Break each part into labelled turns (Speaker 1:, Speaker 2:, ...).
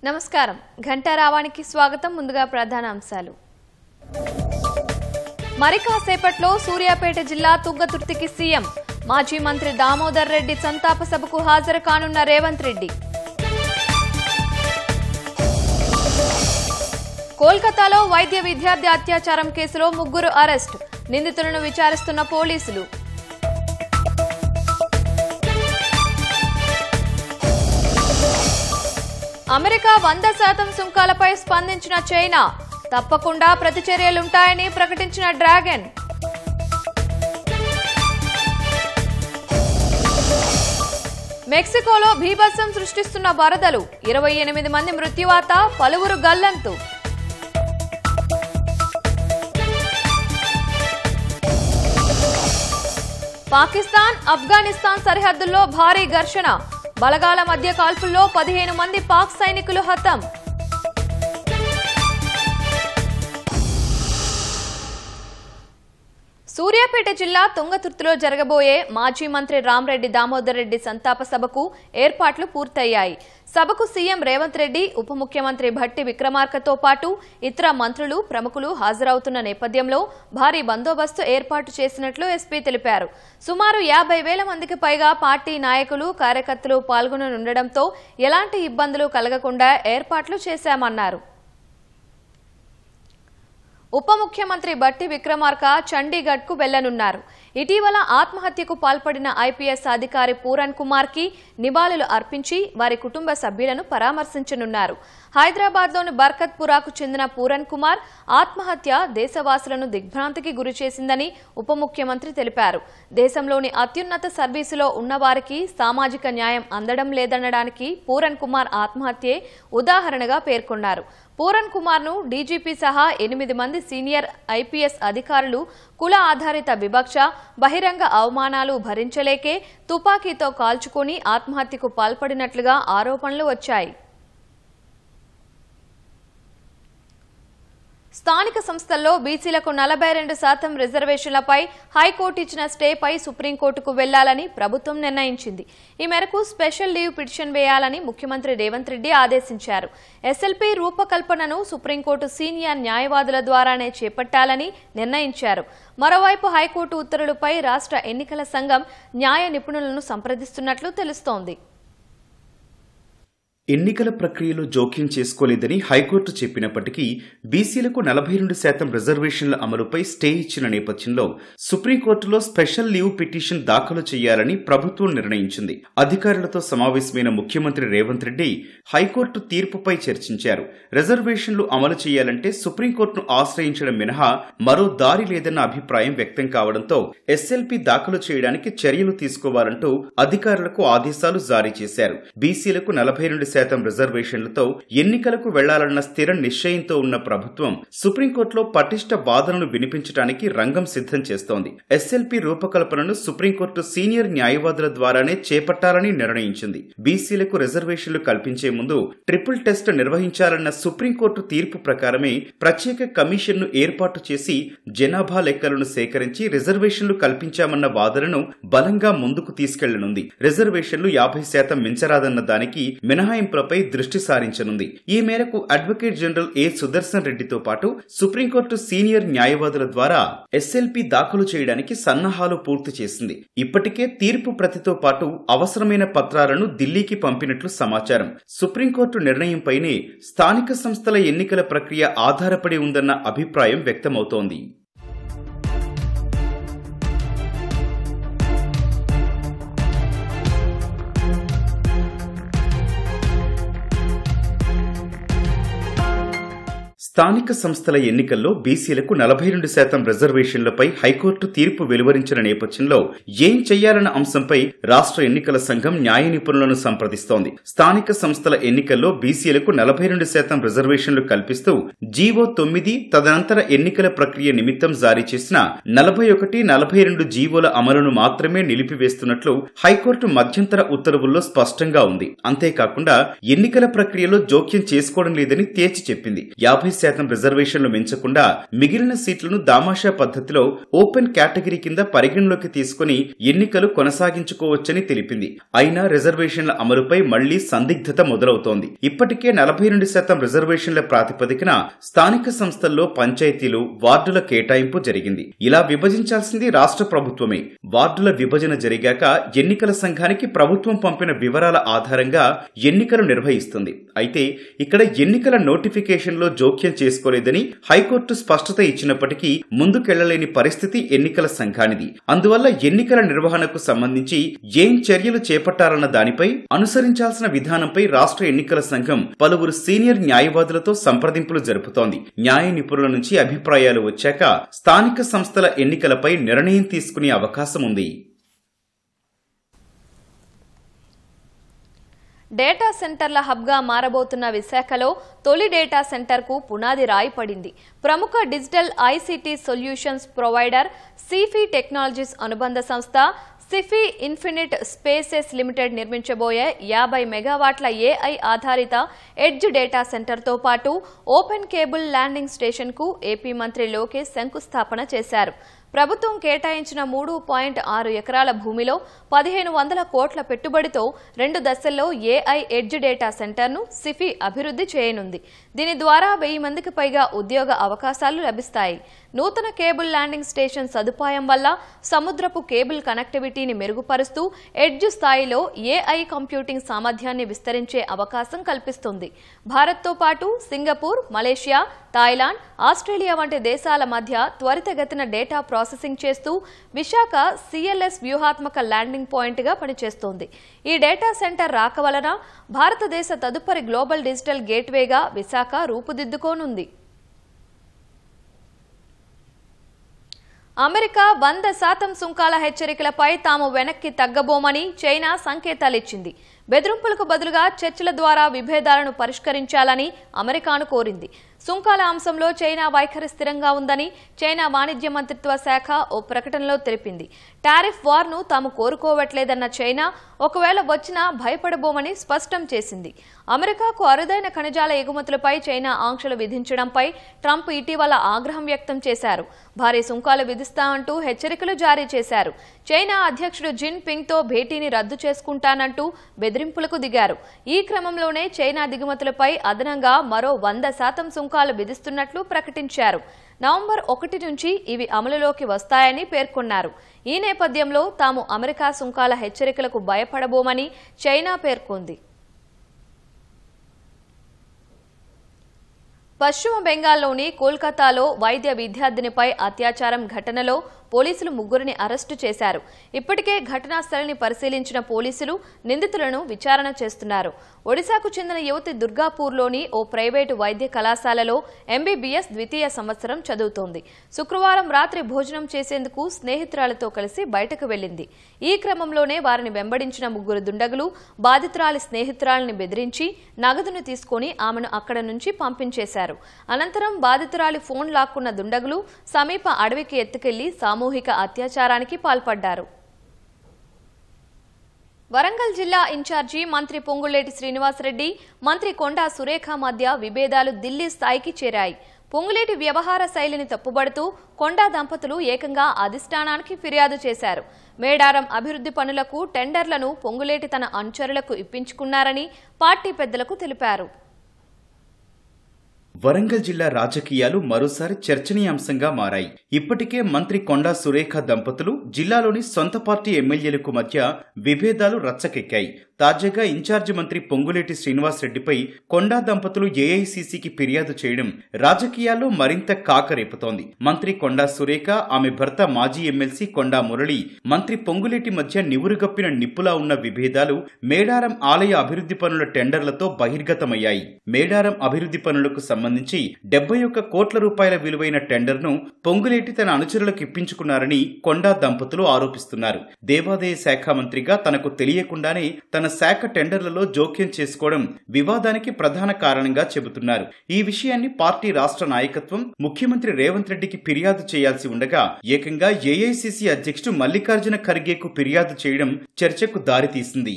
Speaker 1: నమస్కారం ఘంటారావానికి స్వాగతం. ముందుగా ప్రధాన అంశాలు. మరి కాసేపట్లో సూర్యాపేట జిల్లా తుంగతుర్తికి సీఎం, మాజీ మంత్రి దామోదర్ రెడ్డి సంతాప సభకు హాజరు కానున్న రేవంత్ రెడ్డి. కోల్కతాలో వైద్య విద్యార్థి అత్యాచారం కేసులో 3 అరెస్టు, నిందితులను విచారిస్తున్న పోలీసులు. అమెరికా 100% సుంకాలపై స్పందించిన చైనా, తప్పకుండా ప్రతిచర్యలుంటాయని ప్రకటించిన డ్రాగన్. మెక్సికోలో బీభత్సం సృష్టిస్తున్న వరదలు, 28 మంది మృత్యువాత, పలువురు గల్లంతు. పాకిస్తాన్ ఆఫ్ఘనిస్తాన్ సరిహద్దుల్లో భారీ ఘర్షణ, బలగాల మధ్య కాల్పుల్లో 15 మంది పాక్ సైనికులు హతం. సూర్యాపేట జిల్లా తుంగతుర్తిలో జరగబోయే మాజీ మంత్రి రామరెడ్డి దామోదర్ రెడ్డి సంతాప సభకు ఏర్పాట్లు పూర్తయ్యాయి. సభకు సీఎం రేవంత్ రెడ్డి, ఉప ముఖ్యమంత్రి భట్టి విక్రమార్కతో పాటు ఇతర మంత్రులు, ప్రముఖులు హాజరవుతున్న నేపథ్యంలో భారీ బందోబస్తు ఏర్పాటు చేసినట్లు ఎస్పీ తెలిపారు. సుమారు 50,000 మందికి పైగా పార్టీ నాయకులు, కార్యకర్తలు పాల్గొననుండటంతో ఎలాంటి ఇబ్బందులు కలగకుండా ఏర్పాట్లు చేశామన్నారు. ఉప ముఖ్యమంత్రి భట్టి విక్రమార్క చండీగఢ్ కు వెళ్లనున్నారు. ఇటీవల ఆత్మహత్యకు పాల్పడిన ఐపీఎస్ అధికారి పూరన్ కుమార్ కి నివాళులు అర్పించి వారి కుటుంబ సభ్యులను పరామర్శించనున్నారు. హైదరాబాద్లోని బర్కత్పురాకు చెందిన పూరన్ కుమార్ ఆత్మహత్య దేశవాసులను దిగ్భ్రాంతికి గురిచేసిందని ఉప ముఖ్యమంత్రి తెలిపారు. దేశంలోని అత్యున్నత సర్వీసులో ఉన్నవారికి సామాజిక న్యాయం అందడం లేదనడానికి పూరన్ కుమార్ ఆత్మహత్యే ఉదాహరణగా పేర్కొన్నారు. పూరన్ కుమార్ ను డీజీపీ సహా 8 మంది సీనియర్ ఐపీఎస్ అధికారులు కుల ఆధారిత వివక్ష, బహిరంగ అవమానాలు భరించలేకే తుపాకీతో కాల్చుకుని ఆత్మహత్యకు పాల్పడినట్లుగా ఆరోపణలు వచ్చాయి. స్థానిక సంస్థల్లో బీసీలకు 42% రిజర్వేషన్లపై హైకోర్టు ఇచ్చిన స్టేపై సుప్రీంకోర్టుకు వెళ్లాలని ప్రభుత్వం నిర్ణయించింది. ఈ మేరకు స్పెషల్ లీవ్ పిటిషన్ వేయాలని ముఖ్యమంత్రి రేవంత్ రెడ్డి ఆదేశించారు. ఎస్ఎల్పీ రూపకల్పనను సుప్రీంకోర్టు సీనియర్ న్యాయవాదుల ద్వారానే చేపట్టాలని నిర్ణయించారు. మరోవైపు హైకోర్టు ఉత్తర్వులపై రాష్ట్ర ఎన్నికల సంఘం న్యాయ నిపుణులను సంప్రదిస్తున్నట్లు తెలుస్తోంది.
Speaker 2: ఎన్నికల ప్రక్రియలో జోక్యం చేసుకోలేదని హైకోర్టు చెప్పినప్పటికీ బీసీలకు 42% రిజర్వేషన్ల అమలుపై స్టే ఇచ్చిన నేపథ్యంలో సుప్రీంకోర్టులో స్పెషల్ లీవ్ పిటిషన్ దాఖలు చేయాలని ప్రభుత్వం నిర్ణయించింది. అధికారులతో సమావేశమైన ముఖ్యమంత్రి రేవంత్ రెడ్డి హైకోర్టు తీర్పుపై చర్చించారు. రిజర్వేషన్లు అమలు చేయాలంటే సుప్రీంకోర్టును ఆశ్రయించడం మినహా మరో దారి లేదన్న అభిప్రాయం వ్యక్తం కావడంతో ఎస్ఎల్పీ దాఖలు చేయడానికి చర్యలు తీసుకోవాలంటూ అధికారులకు ఆదేశాలు జారీ చేశారు. బీసీలకు 42% రిజర్వేషన్లతో ఎన్నికలకు వెళ్లాలన్న స్థిర నిశ్చయంతో ఉన్న ప్రభుత్వం సుప్రీంకోర్టులో పటిష్ట వాదనలు వినిపించడానికి రంగం సిద్ధం చేస్తోంది. ఎస్ఎల్పీ రూపకల్పనను సుప్రీంకోర్టు సీనియర్ న్యాయవాదుల ద్వారానే చేపట్టాలని నిర్ణయించింది. బీసీలకు రిజర్వేషన్లు కల్పించే ముందు ట్రిపుల్ టెస్ట్ నిర్వహించాలన్న సుప్రీంకోర్టు తీర్పు ప్రకారమే ప్రత్యేక కమిషన్ను ఏర్పాటు చేసి జనాభా లెక్కలను సేకరించి రిజర్వేషన్లు కల్పించామన్న వాదనను బలంగా ముందుకు తీసుకెళ్లనుంది. రిజర్వేషన్లు 50% మించరాదన్న దానికి మినహాయింపులపై దృష్టి సారించనుంది. ఈ మేరకు అడ్వకేట్ జనరల్ ఏ సుదర్శన్ రెడ్డితో పాటు సుప్రీంకోర్టు సీనియర్ న్యాయవాదుల ద్వారా ఎస్ఎల్పీ దాఖలు చేయడానికి సన్నాహాలు పూర్తి చేసింది. ఇప్పటికే తీర్పు ప్రతితో పాటు అవసరమైన పత్రాలను ఢిల్లీకి పంపినట్లు సమాచారం. సుప్రీంకోర్టు నిర్ణయంపైనే స్థానిక సంస్థల ఎన్నికల ప్రక్రియ ఆధారపడి ఉందన్న అభిప్రాయం వ్యక్తమవుతోంది. స్థానిక సంస్థల ఎన్నికల్లో బీసీలకు 42% రిజర్వేషన్లపై హైకోర్టు తీర్పు వెలువరించిన నేపథ్యంలో ఏం చేయాలన్న అంశంపై రాష్ట్ర ఎన్నికల సంఘం న్యాయ నిపుణులను సంప్రదిస్తోంది. స్థానిక సంస్థల ఎన్నికల్లో బీసీలకు 42% రిజర్వేషన్లు కల్పిస్తూ జీవో 9 తదనంతర ఎన్నికల ప్రక్రియ నిమిత్తం జారీ చేసిన 41, 42 జీవోల అమలును మాత్రమే నిలిపివేస్తున్నట్లు హైకోర్టు మధ్యంతర ఉత్తర్వుల్లో స్పష్టంగా ఉంది. అంతేకాకుండా ఎన్నికల ప్రక్రియలో జోక్యం చేసుకోవడం లేదని తేల్చి చెప్పింది. 50% రిజర్వేషన్లు మించకుండా మిగిలిన సీట్లను దామాషా పద్ధతిలో ఓపెన్ కేటగిరీ కింద పరిగణలోకి తీసుకుని ఎన్నికలు కొనసాగించుకోవచ్చని తెలిపింది. అయినా రిజర్వేషన్ల అమలుపై మళ్లీ సందిగ్ధత మొదలవుతోంది. ఇప్పటికే 42% రిజర్వేషన్ల ప్రాతిపదికన స్థానిక సంస్థల్లో పంచాయతీలు, వార్డుల కేటాయింపు జరిగింది. ఇలా విభజించాల్సింది రాష్ట్ర ప్రభుత్వమే. వార్డుల విభజన జరిగాక ఎన్నికల సంఘానికి ప్రభుత్వం పంపిన వివరాల ఆధారంగా ఎన్నికలు నిర్వహిస్తుంది. అయితే ఇక్కడ ఎన్నికల నోటిఫికేషన్లో జోక్యం చేసుకోలేదని హైకోర్టు స్పష్టత ఇచ్చినప్పటికీ ముందుకెళ్లలేని పరిస్థితి ఎన్నికల సంఘానిది. అందువల్ల ఎన్నికల నిర్వహణకు సంబంధించి ఏం చర్యలు చేపట్టాలన్న దానిపై అనుసరించాల్సిన విధానంపై రాష్ట్ర ఎన్నికల సంఘం పలువురు సీనియర్ న్యాయవాదులతో సంప్రదింపులు జరుపుతోంది. న్యాయ నిపుణుల నుంచి అభిప్రాయాలు వచ్చాక స్థానిక సంస్థల ఎన్నికలపై నిర్ణయం తీసుకునే అవకాశం ఉంది.
Speaker 1: డేటా సెంటర్ల హబ్గా మారబోతున్న విశాఖలో తొలి డేటా సెంటర్కు పునాది రాయి పడింది. ప్రముఖ digital ICT solutions provider Sify technologies అనుబంధ సంస్థ సిఫీ ఇన్ఫినిట్ స్పేసెస్ లిమిటెడ్ నిర్మించబోయే 50 మెగావాట్ల ఏఐ ఆధారిత ఎడ్జ్ డేటా సెంటర్తో పాటు ఓపెన్ కేబుల్ ల్యాండింగ్ స్టేషన్కు ఏపీ మంత్రి లోకేష్ శంకుస్థాపన చేశారు. ప్రభుత్వం కేటాయించిన 3.6 ఎకరాల భూమిలో 1500 కోట్ల పెట్టుబడితో 2 దశల్లో ఏఐ ఎడ్జ్ డేటా సెంటర్ను సిఫీ అభివృద్ధి చేయనుంది. దీని ద్వారా 1000 మందికి పైగా ఉద్యోగ అవకాశాలు లభిస్తాయి. నూతన కేబుల్ ల్యాండింగ్ స్టేషన్ సదుపాయం వల్ల సముద్రపు కేబుల్ కనెక్టివిటీని మెరుగుపరుస్తూ ఎడ్జ్ స్థాయిలో ఏఐ కంప్యూటింగ్ సామర్థ్యాన్ని విస్తరించే అవకాశం కల్పిస్తుంది. భారత్తో పాటు సింగపూర్, మలేషియా, థాయిలాండ్, ఆస్ట్రేలియా వంటి దేశాల మధ్య త్వరితగతిన డేటా ప్రాసెసింగ్ చేస్తూ విశాఖ సిఎల్ఎస్ వ్యూహాత్మక ల్యాండింగ్ పాయింట్గా పనిచేస్తోంది. ఈ డేటా సెంటర్ రాక వలన భారతదేశ తదుపరి గ్లోబల్ డిజిటల్ గేట్వేగా విశాఖ రూపుదిద్దుకోనుంది. అమెరికా 100% సుంకాల హెచ్చరికలపై తాము వెనక్కి తగ్గబోమని చైనా సంకేతాలిచ్చింది. బెదిరింపులకు బదులుగా చర్చల ద్వారా విభేదాలను పరిష్కరించాలని అమెరికాను కోరింది. సుంకాల అంశంలో చైనా వైఖరి స్థిరంగా ఉందని చైనా వాణిజ్య మంత్రిత్వ శాఖ ఓ ప్రకటనలో తెలిపింది. టారిఫ్ వార్ను తాము కోరుకోవట్లేదన్న చైనా ఒకవేళ వచ్చినా భయపడబోమని స్పష్టం చేసింది. అమెరికాకు అరుదైన ఖనిజాల ఎగుమతులపై చైనా ఆంక్షలు విధించడంపై ట్రంప్ ఇటీవల ఆగ్రహం వ్యక్తం చేశారు. భారీ సుంకాలు విధిస్తామంటూ హెచ్చరికలు జారీ చేశారు. చైనా అధ్యక్షుడు జిన్ పింగ్తో భేటీని రద్దు చేసుకుంటానంటూ బెదిరింపులకు దిగారు. ఈ క్రమంలోనే చైనా దిగుమతులపై అదనంగా మరో 100% సుంకాలు విధిస్తున్నట్లు ప్రకటించారు. నవంబర్ 1 నుంచి ఇవి అమలులోకి వస్తాయని పేర్కొన్నారు. ఈ నేపథ్యంలో తాము అమెరికా సుంకాల హెచ్చరికలకు భయపడబోమని చైనా పేర్కొంది. పశ్చిమ బెంగాల్లోని కోల్కతాలో వైద్య విద్యార్థినిపై అత్యాచారం ఘటనలో పోలీసులు 3 అరెస్టు చేశారు. ఇప్పటికే ఘటనా స్థలిని పరిశీలించిన పోలీసులు నిందితులను విచారణ చేస్తున్నారు. ఒడిశాకు చెందిన యువతి దుర్గాపూర్లోని ఓ ప్రైవేటు వైద్య కళాశాలలో ఎంబీబీఎస్ ద్వితీయ సంవత్సరం చదువుతోంది. శుక్రవారం రాత్రి భోజనం చేసేందుకు స్నేహితురాలతో కలిసి బయటకు వెళ్లింది. ఈ క్రమంలోనే వారిని వెంబడించిన 3 దుండగులు బాధితురాలి స్నేహితురాలిని బెదిరించి నగదును తీసుకుని ఆమెను అక్కడ నుంచి పంపించేశారు. అనంతరం బాధితురాలి ఫోన్ లాక్కున్న దుండగులు సమీప అడవికి ఎత్తుకెళ్లి సామూహిక అత్యాచారానికి పాల్పడ్డారు. వరంగల్ జిల్లా ఇన్ఛార్జి మంత్రి పొంగులేటి శ్రీనివాసరెడ్డి, మంత్రి కొండా సురేఖ మధ్య విభేదాలు ఢిల్లీ స్థాయికి చేరాయి. పొంగులేటి వ్యవహార శైలిని తప్పుబడుతూ కొండా దంపతులు ఏకంగా అధిష్టానానికి ఫిర్యాదు చేశారు. మేడారం అభివృద్ధి పనులకు టెండర్లను పొంగులేటి తన అనుచరులకు ఇప్పించుకున్నారని పార్టీ పెద్దలకు తెలిపారు.
Speaker 2: వరంగల్ జిల్లా రాజకీయాలు మరోసారి చర్చనీయాంశంగా మారాయి. ఇప్పటికే మంత్రి కొండా సురేఖ దంపతులు జిల్లాలోని సొంత పార్టీ ఎమ్మెల్యేలకు మధ్య విభేదాలు రచ్చకెక్కాయి. తాజాగా ఇన్ఛార్జి మంత్రి పొంగులేటి శ్రీనివాసరెడ్డిపై కొండా దంపతులు ఏఐసీసీకి ఫిర్యాదు చేయడం రాజకీయాల్లో మరింత కాకరేపుతోంది. మంత్రి కొండా సురేఖ, ఆమె భర్త మాజీ ఎమ్మెల్సీ కొండా మురళి, మంత్రి పొంగులేటి మధ్య నివురుగప్పిన నిప్పులా ఉన్న విభేదాలు మేడారం ఆలయ అభివృద్ధి పనుల టెండర్లతో బహిర్గతమయ్యాయి. మేడారం అభివృద్ధి పనులకు సంబంధించి 71 కోట్ల రూపాయల విలువైన టెండర్ను పొంగులేటి తన అనుచరులకు ఇప్పించుకున్నారని కొండా దంపతులు ఆరోపిస్తున్నారు. దేవాదాయ శాఖ మంత్రిగా తనకు తెలియకుండానే తన శాఖ టెండర్లలో జోక్యం చేసుకోవడం వివాదానికి ప్రధాన కారణంగా చెబుతున్నారు. ఈ విషయాన్ని పార్టీ రాష్ట్ర నాయకత్వం ముఖ్యమంత్రి రేవంత్ రెడ్డికి ఫిర్యాదు చేయాల్సి ఉండగా ఏకంగా ఏఐసీసీ అధ్యక్షుడు మల్లికార్జున ఖర్గేకు ఫిర్యాదు చేయడం చర్చకు దారితీసింది.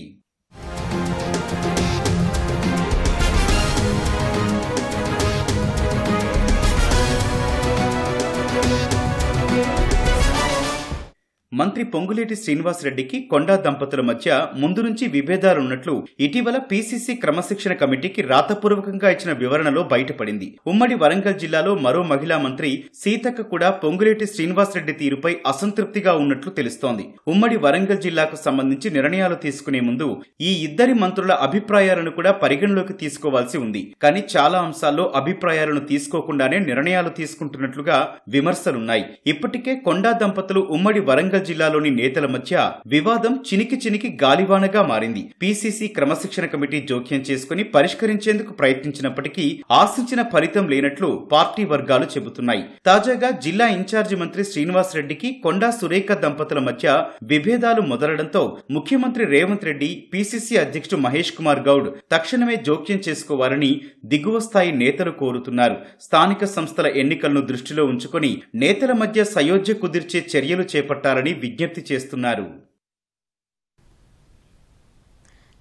Speaker 2: మంత్రి పొంగులేటి శ్రీనివాసరెడ్డికి కొండా దంపతుల మధ్య ముందు నుంచి విభేదాలున్నట్లు ఇటీవల పీసీసీ క్రమశిక్షణ కమిటీకి రాతపూర్వకంగా ఇచ్చిన వివరణలో బయటపడింది. ఉమ్మడి వరంగల్ జిల్లాలో మరో మహిళా మంత్రి సీతక్క కూడా పొంగులేటి శ్రీనివాసరెడ్డి తీరుపై అసంతృప్తిగా ఉన్నట్లు తెలుస్తోంది. ఉమ్మడి వరంగల్ జిల్లాకు సంబంధించి నిర్ణయాలు తీసుకునే ముందు ఈ ఇద్దరి మంత్రుల అభిప్రాయాలను కూడా పరిగణలోకి తీసుకోవాల్సి ఉంది. కానీ చాలా అంశాల్లో అభిప్రాయాలను తీసుకోకుండానే నిర్ణయాలు తీసుకుంటున్నట్లుగా విమర్శలున్నాయి. ఇప్పటికే కొండా దంపతులు ఉమ్మడి వరంగల్ జిల్లాలోని నేతల మధ్య వివాదం చినికి గాలివానగా మారింది. పీసీసీ క్రమశిక్షణ కమిటీ జోక్యం చేసుకుని పరిష్కరించేందుకు ప్రయత్నించినప్పటికీ ఆశించిన ఫలితం లేనట్లు పార్టీ వర్గాలు చెబుతున్నాయి. తాజాగా జిల్లా ఇన్ఛార్జి మంత్రి శ్రీనివాసరెడ్డికి కొండా సురేఖ దంపతుల మధ్య విభేదాలు మొదలడంతో ముఖ్యమంత్రి రేవంత్ రెడ్డి, పీసీసీ అధ్యక్షుడు మహేష్ కుమార్ గౌడ్ తక్షణమే జోక్యం చేసుకోవాలని దిగువ స్థాయి నేతలు కోరుతున్నారు. స్థానిక సంస్థల ఎన్నికలను దృష్టిలో ఉంచుకొని నేతల మధ్య సయోధ్య కుదిర్చే చర్యలు చేపట్టాలని విజ్ఞప్తి చేస్తున్నారు.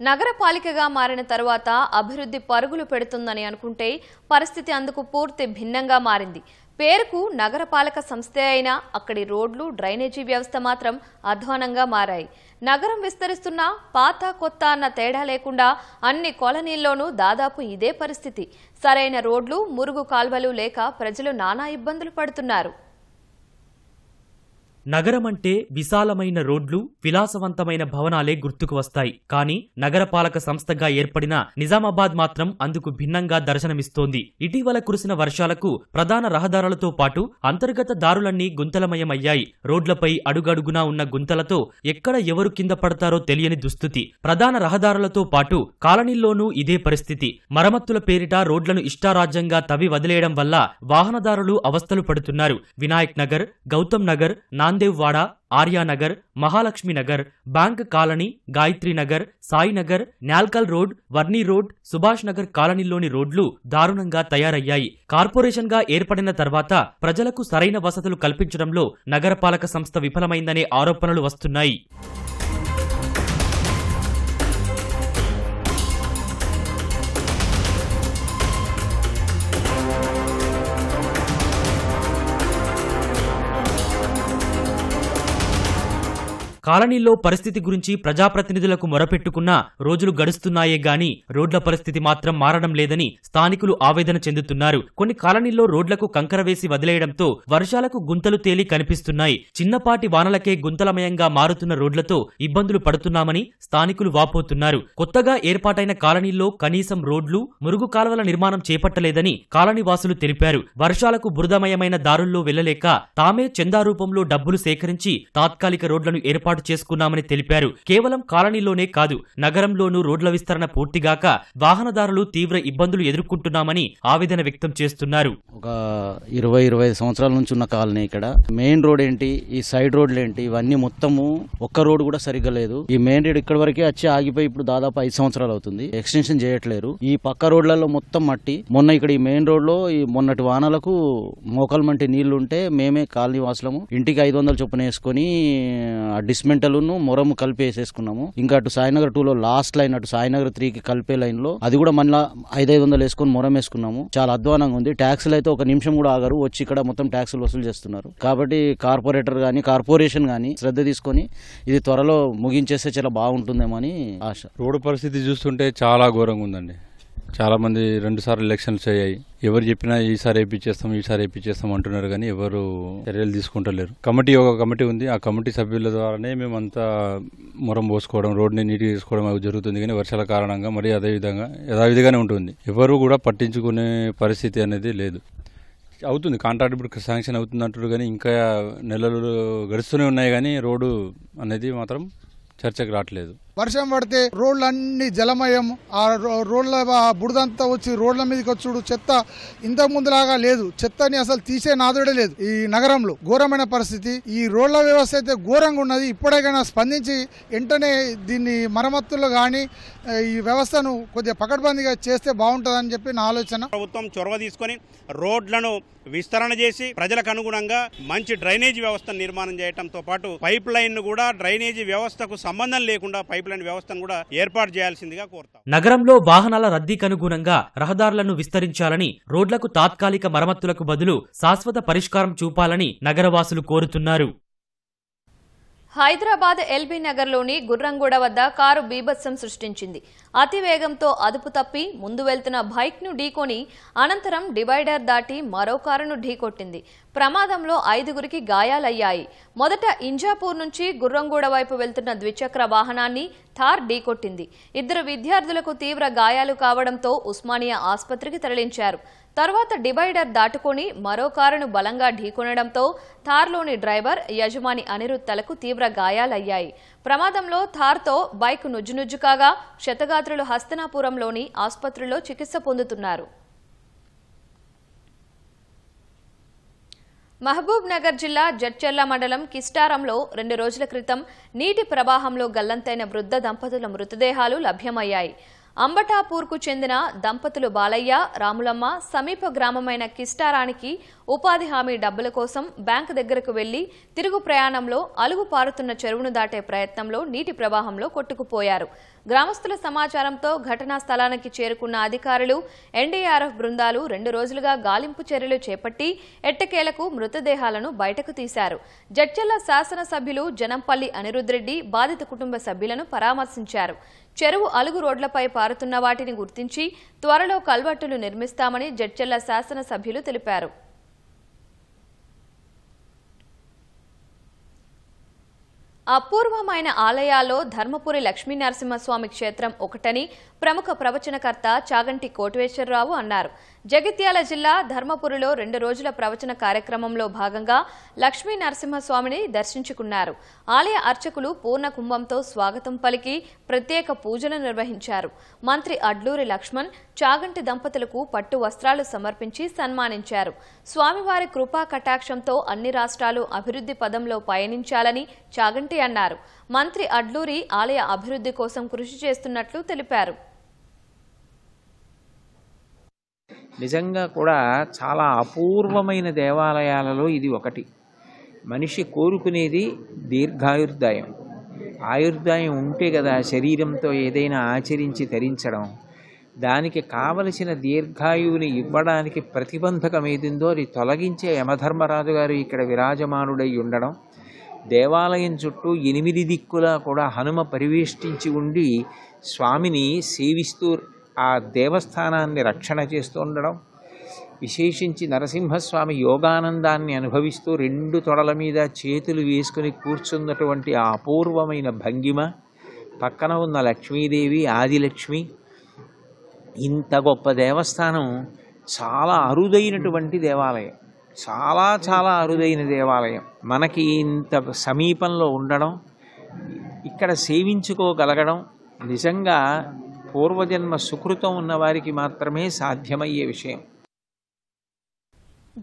Speaker 1: నగరపాలికగా మారిన తరువాత అభివృద్ధి పరుగులు పెడుతుందని అనుకుంటే పరిస్థితి అందుకు పూర్తి భిన్నంగా మారింది. పేరుకు నగరపాలక సంస్థే అయినా అక్కడి రోడ్లు, డ్రైనేజీ వ్యవస్థ మాత్రం అధ్వానంగా మారాయి. నగరం విస్తరిస్తున్నా పాత కొత్త అన్న తేడా లేకుండా అన్ని కాలనీల్లోనూ దాదాపు ఇదే పరిస్థితి. సరైన రోడ్లు, మురుగు కాల్వలు లేక ప్రజలు నానా ఇబ్బందులు పడుతున్నారు.
Speaker 3: నగరమంటే విశాలమైన రోడ్లు, విలాసవంతమైన భవనాలే గుర్తుకు వస్తాయి. కానీ నగరపాలక సంస్థగా ఏర్పడిన నిజామాబాద్ మాత్రం అందుకు భిన్నంగా దర్శనమిస్తోంది. ఇటీవల కురిసిన వర్షాలకు ప్రధాన రహదారులతో పాటు అంతర్గత దారులన్నీ గుంతలమయమయ్యాయి. రోడ్లపై అడుగడుగునా ఉన్న గుంతలతో ఎక్కడ ఎవరు కింద పడతారో తెలియని దుస్థితి. ప్రధాన రహదారులతో పాటు కాలనీల్లోనూ ఇదే పరిస్థితి. మరమ్మతుల పేరిట రోడ్లను ఇష్టారాజ్యంగా తవ్వి వదిలేయడం వల్ల వాహనదారులు అవస్థలు పడుతున్నారు. Vinayak Nagar, Gautam Nagar, Namdevwada, Aryanagar, Mahalakshmi Nagar, bank colony, Gayatri Nagar, Sai Nagar, Nyalkal road, Varni road, Subhash Nagar కాలనీలోని రోడ్లు దారుణంగా తయారయ్యాయి. కార్పొరేషన్ గా ఏర్పడిన తర్వాత ప్రజలకు సరైన వసతులు కల్పించడంలో నగరపాలక సంస్థ విఫలమైందనే ఆరోపణలు వస్తున్నాయి. కాలనీలో పరిస్థితి గురించి ప్రజాప్రతినిధులకు మొరపెట్టుకున్నా రోజులు గడుస్తున్నాయే గాని రోడ్ల పరిస్థితి మాత్రం మారడం లేదని స్థానికులు ఆవేదన చెందుతున్నారు. కొన్ని కాలనీల్లో రోడ్లకు కంకర వేసి వదిలేయడంతో వర్షాలకు గుంతలు తేలి కనిపిస్తున్నాయి. చిన్నపాటి వానలకే గుంతలమయంగా మారుతున్న రోడ్లతో ఇబ్బందులు పడుతున్నామని స్థానికులు వాపోతున్నారు. కొత్తగా ఏర్పాటైన కాలనీల్లో కనీసం రోడ్లు, మురుగు కాల్వల నిర్మాణం చేపట్టలేదని కాలనీవాసులు తెలిపారు. వర్షాలకు బురదమయమైన దారుల్లో వెళ్లలేక తామే చందా రూపంలో డబ్బులు సేకరించి తాత్కాలిక రోడ్లను ఏర్పాటు చేసుకున్నామని తెలిపారు. కేవలం కాలనీలోనే కాదు, నగరంలోనూ రోడ్ల విస్తరణ పూర్తిగాక వాహనదారులు తీవ్ర ఇబ్బందులు ఎదుర్కొంటున్నామని ఆవేదన వ్యక్తం చేస్తున్నారు.
Speaker 4: ఒక 20-25 సంవత్సరాల నుంచి ఉన్న కాలనీ. ఇక్కడ మెయిన్ రోడ్ ఏంటి, ఈ సైడ్ రోడ్లు ఏంటి, ఇవన్నీ మొత్తము ఒక్క రోడ్ కూడా సరిగ్గా లేదు. ఈ మెయిన్ రోడ్ ఇక్కడ వరకే వచ్చి ఆగిపోయి ఇప్పుడు దాదాపు 5 సంవత్సరాలు అవుతుంది. ఎక్స్టెన్షన్ చేయట్లేరు. ఈ పక్క రోడ్లలో మొత్తం మట్టి. మొన్న ఇక్కడ ఈ మెయిన్ రోడ్ లో ఈ మొన్నటి వానలకు మోకాలు మంటి నీళ్లు ఉంటే మేమే కాలనీ వాసులము ఇంటికి 500 చొప్పున వేసుకుని డిస్మెంటల్ మొరము కలిపి వేసేసుకున్నాము. ఇంకా అటు సాయినగర్ 2 లో లాస్ట్ లైన్, అటు సాయినగర్ 3 కి కలిపే లైన్ లో అది కూడా మళ్ళీ 500 వేసుకుని మొరం వేసుకున్నాము. చాలా అధ్వానంగా ఉంది. ట్యాక్సులు అయితే ఒక నిమిషం కూడా ఆగరు, వచ్చి ఇక్కడ మొత్తం ట్యాక్సులు వసూలు చేస్తున్నారు. కాబట్టి కార్పొరేటర్ గానీ కార్పొరేషన్ గానీ శ్రద్ధ తీసుకొని ఇది త్వరలో ముగించేస్తే చాలా బాగుంటుందేమో అని ఆశ.
Speaker 5: రోడ్డు పరిస్థితి చూస్తుంటే చాలా ఘోరంగా ఉందండి. చాలా మంది 2 సార్లు ఎలక్షన్స్ అయ్యాయి. ఎవరు చెప్పినా ఈసారి వేయించేస్తాం అంటున్నారు, కానీ ఎవరు చర్యలు తీసుకుంటలేరు. ఒక కమిటీ ఉంది. ఆ కమిటీ సభ్యుల ద్వారానే మేమంతా మొరం పోసుకోవడం, రోడ్ని నీట్గా చేసుకోవడం అవి జరుగుతుంది. కానీ వర్షాల కారణంగా మరి యథావిధిగానే ఉంటుంది. ఎవరు కూడా పట్టించుకునే పరిస్థితి అనేది లేదు. అవుతుంది, కాంట్రాక్ట్ ఇప్పుడు శాంక్షన్ అవుతుంది అంటారు, కానీ ఇంకా నెలలు గడుస్తూనే ఉన్నాయి, కానీ రోడ్డు అనేది మాత్రం చర్చకు రావట్లేదు.
Speaker 6: వర్షం పడితే రోడ్లన్నీ జలమయం, ఆ రోడ్ల బురదంతా వచ్చి రోడ్ల మీదకి వచ్చుడు. చెత్త ఇంతకు ముందులాగా లేదు, చెత్తని అసలు తీసే నాదుడే లేదు. ఈ నగరంలో ఘోరమైన పరిస్థితి. ఈ రోడ్ల వ్యవస్థ అయితే ఘోరంగా ఉన్నది. ఇప్పుడైనా స్పందించి వెంటనే దీన్ని మరమ్మతులు కానీ ఈ వ్యవస్థను కొద్దిగా పకడ్బందీగా చేస్తే బాగుంటుందని చెప్పి నా ఆలోచన.
Speaker 7: ప్రభుత్వం చొరవ తీసుకొని రోడ్లను విస్తరణ చేసి ప్రజలకు అనుగుణంగా మంచి డ్రైనేజీ వ్యవస్థను నిర్మాణం చేయడంతో పాటు పైప్ లైన్ కూడా డ్రైనేజీ వ్యవస్థకు సంబంధం లేకుండా పైప్ లైన్ వ్యవస్థను కూడా ఏర్పాటు చేయాల్సిందిగా కోరుతాం.
Speaker 3: నగరంలో వాహనాల రద్దీకి అనుగుణంగా రహదారులను విస్తరించాలని, రోడ్లకు తాత్కాలిక మరమ్మతులకు బదులు శాశ్వత పరిష్కారం చూపాలని నగరవాసులు కోరుతున్నారు.
Speaker 1: హైదరాబాద్ ఎల్బీ నగర్లోని గుర్రంగూడ వద్ద కారు బీభత్సం సృష్టించింది. అతి వేగంతో అదుపు తప్పి ముందు వెళ్తున్న బైక్ను ఢీకొని అనంతరం డివైడర్ దాటి మరో కారును ఢీకొట్టింది. ప్రమాదంలో 5గురికి గాయాలయ్యాయి. మొదట ఇంజాపూర్ నుంచి గుర్రంగూడ వైపు వెళ్తున్న ద్విచక్ర వాహనాన్ని థార్ ఢీకొట్టింది. 2 విద్యార్థులకు తీవ్ర గాయాలు కావడంతో ఉస్మానియా ఆసుపత్రికి తరలించారు. తర్వాత డివైడర్ దాటుకొని మరో కారును బలంగా ఢీకొనడంతో థార్లోని డ్రైవర్, యజమాని అనిరుద్ తలకు తీవ్ర గాయాలయ్యాయి. ప్రమాదంలో థార్తో బైక్ నుజ్జునుజ్జు కాగా క్షతగాత్రులు హస్తనాపురంలోని ఆసుపత్రిలో చికిత్స పొందుతున్నారు. మహబూబ్ నగర్ జిల్లా జడ్చర్ల మండలం కిస్టారంలో 2 రోజుల క్రితం నీటి ప్రవాహంలో గల్లంతైన వృద్ధ దంపతుల మృతదేహాలు లభ్యమయ్యాయి. అంబటాపూర్కు చెందిన దంపతులు బాలయ్య, రాములమ్మ సమీప గ్రామమైన కిస్టారానికి ఉపాధి హామీ డబ్బుల కోసం బ్యాంకు దగ్గరకు వెళ్లి తిరుగు ప్రయాణంలో అలుగు పారుతున్న చెరువును దాటే ప్రయత్నంలో నీటి ప్రవాహంలో కొట్టుకుపోయారు. గ్రామస్తుల సమాచారంతో ఘటనా స్థలానికి చేరుకున్న అధికారులు, ఎన్డీఆర్ఎఫ్ బృందాలు 2 రోజులుగా గాలింపు చర్యలు చేపట్టి ఎట్టకేలకు మృతదేహాలను బయటకు తీశారు. జడ్చర్ల శాసనసభ్యులు జనంపల్లి అనిరుద్ రెడ్డి బాధిత కుటుంబ సభ్యులను పరామర్శించారు. చెరువు అలుగు రోడ్లపై పారుతున్న వాటిని గుర్తించి త్వరలో కల్వర్టులు నిర్మిస్తామని జడ్చర్ల శాసనసభ్యులు తెలిపారు. అపూర్వమైన ఆలయాల్లో ధర్మపురి లక్ష్మీనరసింహస్వామి క్షేత్రం ఒకటని ప్రముఖ ప్రవచనకర్త చాగంటి కోటేశ్వరరావు అన్నారు. జగిత్యాల జిల్లా ధర్మపురిలో 2 రోజుల ప్రవచన కార్యక్రమంలో భాగంగా లక్ష్మీనరసింహస్వామిని దర్శించుకున్నారు. ఆలయ అర్చకులు పూర్ణ కుంభంతో స్వాగతం పలికి ప్రత్యేక పూజలు నిర్వహించారు. మంత్రి అడ్లూరి లక్ష్మణ్ చాగంటి దంపతులకు పట్టు వస్త్రాలు సమర్పించి సన్మానించారు. స్వామివారి కృపా కటాక్షంతో అన్ని రాష్ట్రాలు అభివృద్ధి పదంలో పయనించాలని చాగంటి అన్నారు. మంత్రి అడ్లూరి ఆలయ అభివృద్ధి కోసం కృషి చేస్తున్నట్లు తెలిపారు.
Speaker 8: నిజంగా కూడా చాలా అపూర్వమైన దేవాలయాలలో ఇది ఒకటి. మనిషి కోరుకునేది దీర్ఘాయుర్దాయం. ఆయుర్దాయం ఉంటే కదా శరీరంతో ఏదైనా ఆచరించి తరించడం. దానికి కావలసిన దీర్ఘాయువుని ఇవ్వడానికి ప్రతిబంధకం ఏదిందో అది తొలగించే యమధర్మరాజు గారు ఇక్కడ విరాజమానుడై ఉండడం, దేవాలయం చుట్టూ 8 దిక్కులా కూడా హనుమ పరివేష్టించి ఉండి స్వామిని సేవిస్తూ ఆ దేవస్థానాన్ని రక్షణ చేస్తూ ఉండడం, విశేషించి నరసింహస్వామి యోగానందాన్ని అనుభవిస్తూ 2 తొడల మీద చేతులు వేసుకుని కూర్చున్నటువంటి ఆ అపూర్వమైన భంగిమ, పక్కన ఉన్న లక్ష్మీదేవి ఆదిలక్ష్మి. ఇంత గొప్ప దేవస్థానం చాలా అరుదైనటువంటి దేవాలయం, చాలా చాలా అరుదైన దేవాలయం. మనకి ఇంత సమీపంలో ఉండడం, ఇక్కడ సేవించుకోగలగడం నిజంగా పూర్వజన్మ సుకృతం ఉన్న వారికి మాత్రమే సాధ్యమయ్యే విషయం.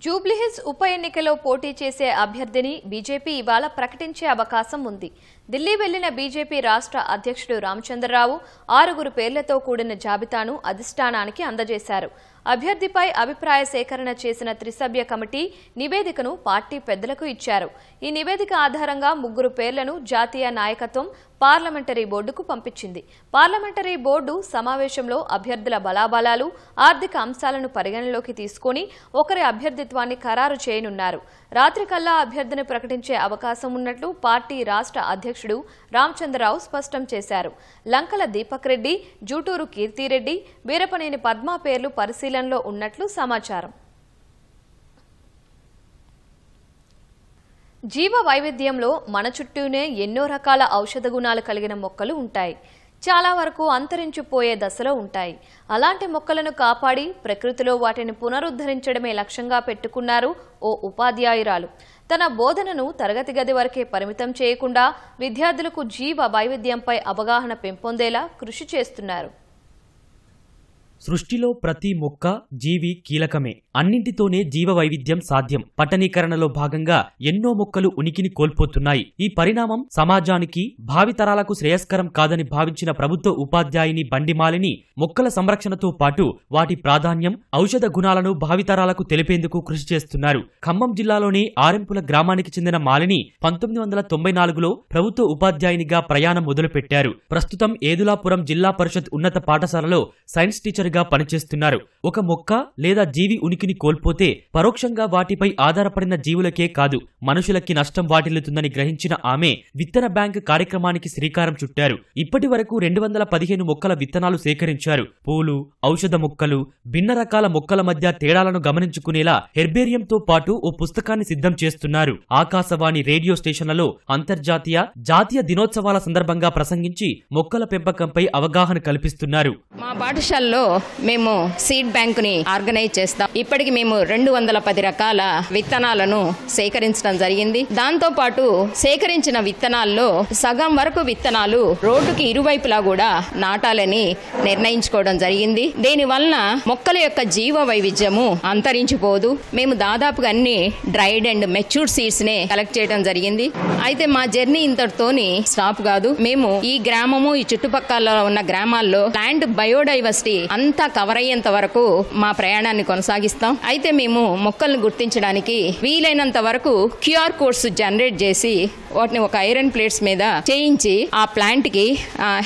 Speaker 1: జూబ్లీహిల్స్ ఉప ఎన్నికలో పోటీ చేసే అభ్యర్థిని బీజేపీ ఇవాళ ప్రకటించే అవకాశం ఉంది. ఢిల్లీ వెళ్లిన బీజేపీ రాష్ట్ర అధ్యక్షుడు రామచంద్రరావు 6 పేర్లతో కూడిన జాబితాను అధిష్టానానికి అందజేశారు. అభ్యర్థిపై అభిప్రాయ సేకరణ చేసిన త్రిసభ్య కమిటీ నివేదికను పార్టీ పెద్దలకు ఇచ్చారు. ఈ నివేదిక ఆధారంగా 3 పేర్లను జాతీయ నాయకత్వం పార్లమెంటరీ బోర్డుకు పంపించింది. పార్లమెంటరీ బోర్డు సమావేశంలో అభ్యర్థుల బలాబలాలు, ఆర్థిక అంశాలను పరిగణలోకి తీసుకుని ఒకరి అభ్యర్థిత్వాన్ని ఖరారు చేయనున్నారు. రాత్రికల్లా అభ్యర్థిని ప్రకటించే అవకాశం ఉన్నట్లు పార్టీ రాష్ట్ర అధ్యక్షుడు అధ్యక్షుడు రామచంద్రరావు స్పష్టం చేశారు. లంకల దీపక్ రెడ్డి, జూటూరు కీర్తిరెడ్డి, వీరపనేని పద్మ పేర్లు పరిశీలనలో ఉన్నట్లు సమాచారం. జీవ వైవిధ్యంలో మన చుట్టూనే ఎన్నో రకాల ఔషధ గుణాలు కలిగిన మొక్కలు ఉంటాయి. చాలా వరకు అంతరించిపోయే దశలో ఉంటాయి. అలాంటి మొక్కలను కాపాడి ప్రకృతిలో వాటిని పునరుద్ధరించడమే లక్ష్యంగా పెట్టుకున్నారు ఓ ఉపాధ్యాయురాలు. తన బోధనను తరగతి గది వరకే పరిమితం చేయకుండా విద్యార్థులకు జీవ వైవిధ్యంపై అవగాహన పెంపొందేలా కృషి చేస్తున్నారు.
Speaker 3: సృష్టిలో ప్రతి మొక్క, జీవి కీలకమే. అన్నింటితోనే జీవ వైవిధ్యం సాధ్యం. పట్టణీకరణలో భాగంగా ఎన్నో మొక్కలు ఉనికిని కోల్పోతున్నాయి. ఈ పరిణామం సమాజానికి, భావితరాలకు శ్రేయస్కరం కాదని భావించిన ప్రభుత్వ ఉపాధ్యాయుని బండిమాలిని మొక్కల సంరక్షణతో పాటు వాటి ప్రాధాన్యం, ఔషధ గుణాలను భావితరాలకు తెలిపేందుకు కృషి చేస్తున్నారు. ఖమ్మం జిల్లాలోని ఆరెంపుల గ్రామానికి చెందిన మాలిని 1994లో ప్రభుత్వ ఉపాధ్యాయునిగా ప్రయాణం మొదలుపెట్టారు. ప్రస్తుతం ఏదులాపురం జిల్లా పరిషత్ ఉన్నత పాఠశాలలో సైన్స్ టీచర్ గా పనిచేస్తున్నారు. ఒక మొక్క లేదా జీవి ఉనికిని కోల్పోతే పరోక్షంగా వాటిపై ఆధారపడిన జీవులకే కాదు, మనుషులకి నష్టం వాటిల్లుతుందని గ్రహించిన ఆమె విత్తన బ్యాంక్ కార్యక్రమానికి శ్రీకారం చుట్టారు. ఇప్పటి వరకు 215 మొక్కల విత్తనాలు సేకరించారు. పూలు, ఔషధ మొక్కలు, భిన్న రకాల మొక్కల మధ్య తేడాలను గమనించుకునేలా హెర్బేరియంతో పాటు ఓ పుస్తకాన్ని సిద్ధం చేస్తున్నారు. ఆకాశవాణి రేడియో స్టేషన్లలో అంతర్జాతీయ, జాతీయ దినోత్సవాల సందర్భంగా ప్రసంగించి మొక్కల పెంపకంపై అవగాహన కల్పిస్తున్నారు.
Speaker 9: మా పాఠశాలలో మేము సీడ్ బ్యాంకుని ఆర్గనైజ్ చేస్తాం. ఇప్పటికి మేము 210 రకాల విత్తనాలను సేకరించడం జరిగింది. దాంతో పాటు సేకరించిన విత్తనాల్లో సగం వరకు విత్తనాలు రోడ్డుకి ఇరువైపులా కూడా నాటాలని నిర్ణయించుకోవడం జరిగింది. దీని వలన మొక్కల యొక్క జీవ వైవిధ్యము అంతరించిపోదు. మేము దాదాపుగా అన్ని డ్రైడ్ అండ్ మెచ్యూర్డ్ సీడ్స్ నే కలెక్ట్ చేయడం జరిగింది. అయితే మా జర్నీ ఇంతటితోని స్టాప్ కాదు. మేము ఈ గ్రామము, ఈ చుట్టుపక్కల ఉన్న గ్రామాల్లో ప్లాంట్ బయోడైవర్సిటీ అంతా కవర్ అయ్యేంత వరకు మా ప్రయాణాన్ని కొనసాగిస్తాం. అయితే మేము మొక్కలను గుర్తించడానికి వీలైనంత వరకు క్యూఆర్ కోడ్స్ జనరేట్ చేసి వాటిని ఒక ఐరన్ ప్లేట్స్ మీద చేయించి ఆ ప్లాంట్ కి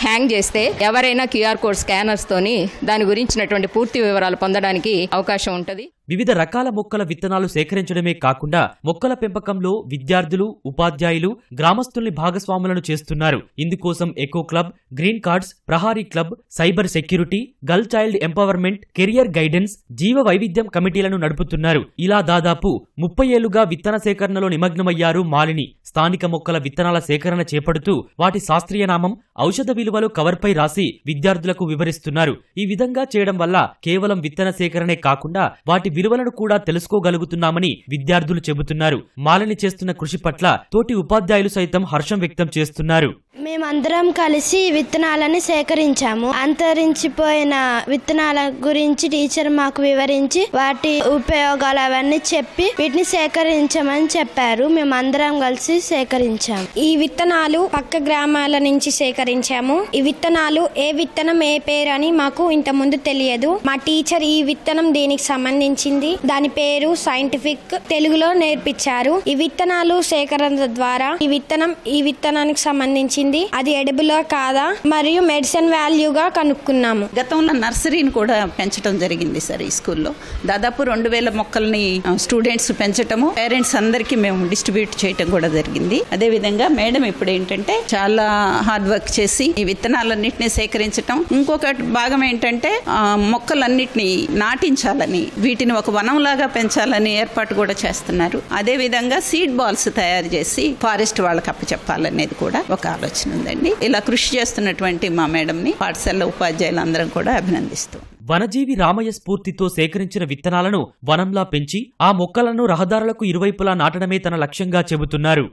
Speaker 9: హ్యాంగ్ చేస్తే ఎవరైనా క్యూఆర్ కోడ్ స్కానర్స్ తోని దాని గురించినటువంటి పూర్తి వివరాలు పొందడానికి అవకాశం ఉంటుంది.
Speaker 3: వివిధ రకాల మొక్కల విత్తనాలు సేకరించడమే కాకుండా మొక్కల పెంపకంలో విద్యార్థులు, ఉపాధ్యాయులు, గ్రామస్తుల్ని భాగస్వాములను చేస్తున్నారు. ఇందుకోసం eco club, green cards, Prahari club, cyber security, girl child empowerment, career guidance, జీవ వైవిధ్యం కమిటీలను నడుపుతున్నారు. ఇలా దాదాపు 30 ఏళ్లుగా విత్తన సేకరణలో నిమగ్నమయ్యారు మాలిని. స్థానిక మొక్కల విత్తనాల సేకరణ చేపడుతూ వాటి శాస్త్రీయ నామం, ఔషధ విలువలు కవర్పై రాసి విద్యార్థులకు వివరిస్తున్నారు. ఈ విధంగా చేయడం వల్ల కేవలం విత్తన సేకరణే కాకుండా వాటి విలువలను కూడా తెలుసుకోగలుగుతున్నామని విద్యార్థులు చెబుతున్నారు. మాలిని చేస్తున్న కృషి పట్ల తోటి ఉపాధ్యాయులు సైతం హర్షం వ్యక్తం చేస్తున్నారు.
Speaker 10: మేమందరం కలిసి విత్తనాలని సేకరించాము. అంతరించిపోయిన విత్తనాల గురించి టీచర్ మాకు వివరించి వాటి ఉపయోగాలు అవన్నీ చెప్పి వీటిని సేకరించమని చెప్పారు. మేమందరం కలిసి సేకరించాము.
Speaker 11: ఈ విత్తనాలు పక్క గ్రామాల నుంచి సేకరించాము. ఈ విత్తనాలు ఏ విత్తనం ఏ పేరు అని మాకు ఇంత ముందు తెలియదు. మా టీచర్ ఈ విత్తనం దీనికి సంబంధించింది, దాని పేరు సైంటిఫిక్ తెలుగులో నేర్పించారు. ఈ విత్తనాలు సేకరణ ద్వారా ఈ విత్తనానికి సంబంధించింది, అది ఎడిబులా కాదా మరియు మెడిసిన్ వాల్యూగా కనుక్కున్నాము.
Speaker 12: గతంలో నర్సరీని కూడా పెంచడం జరిగింది సార్. ఈ స్కూల్లో దాదాపు 2000 మొక్కల్ని స్టూడెంట్స్ పెంచటము, పేరెంట్స్ అందరికీ మేము డిస్ట్రిబ్యూట్ చేయటం కూడా జరిగింది. అదే విధంగా మేడం ఇప్పుడు ఏంటంటే చాలా హార్డ్ వర్క్ చేసి ఈ విత్తనాలన్నింటినీ సేకరించటం, ఇంకొక భాగం ఏంటంటే మొక్కలన్నిటినీ నాటించాలని, వీటిని ఒక వనంలాగా పెంచాలని ఏర్పాటు కూడా చేస్తున్నారు. అదే విధంగా సీడ్ బాల్స్ తయారు చేసి ఫారెస్ట్ వాళ్ళకి అప్పచెప్పాలనేది కూడా ఒక ఆలోచన ఉందండి. ఇలా కృషి చేస్తున్నటువంటి మా మేడంని పాఠశాల ఉపాధ్యాయులందరం కూడా అభినందిస్తాం.
Speaker 3: వనజీవి రామయ్య స్ఫూర్తితో సేకరించిన విత్తనాలను వనంలా పెంచి ఆ మొక్కలను రహదారులకు ఇరువైపులా నాటడమే తన లక్ష్యంగా చెబుతున్నారు.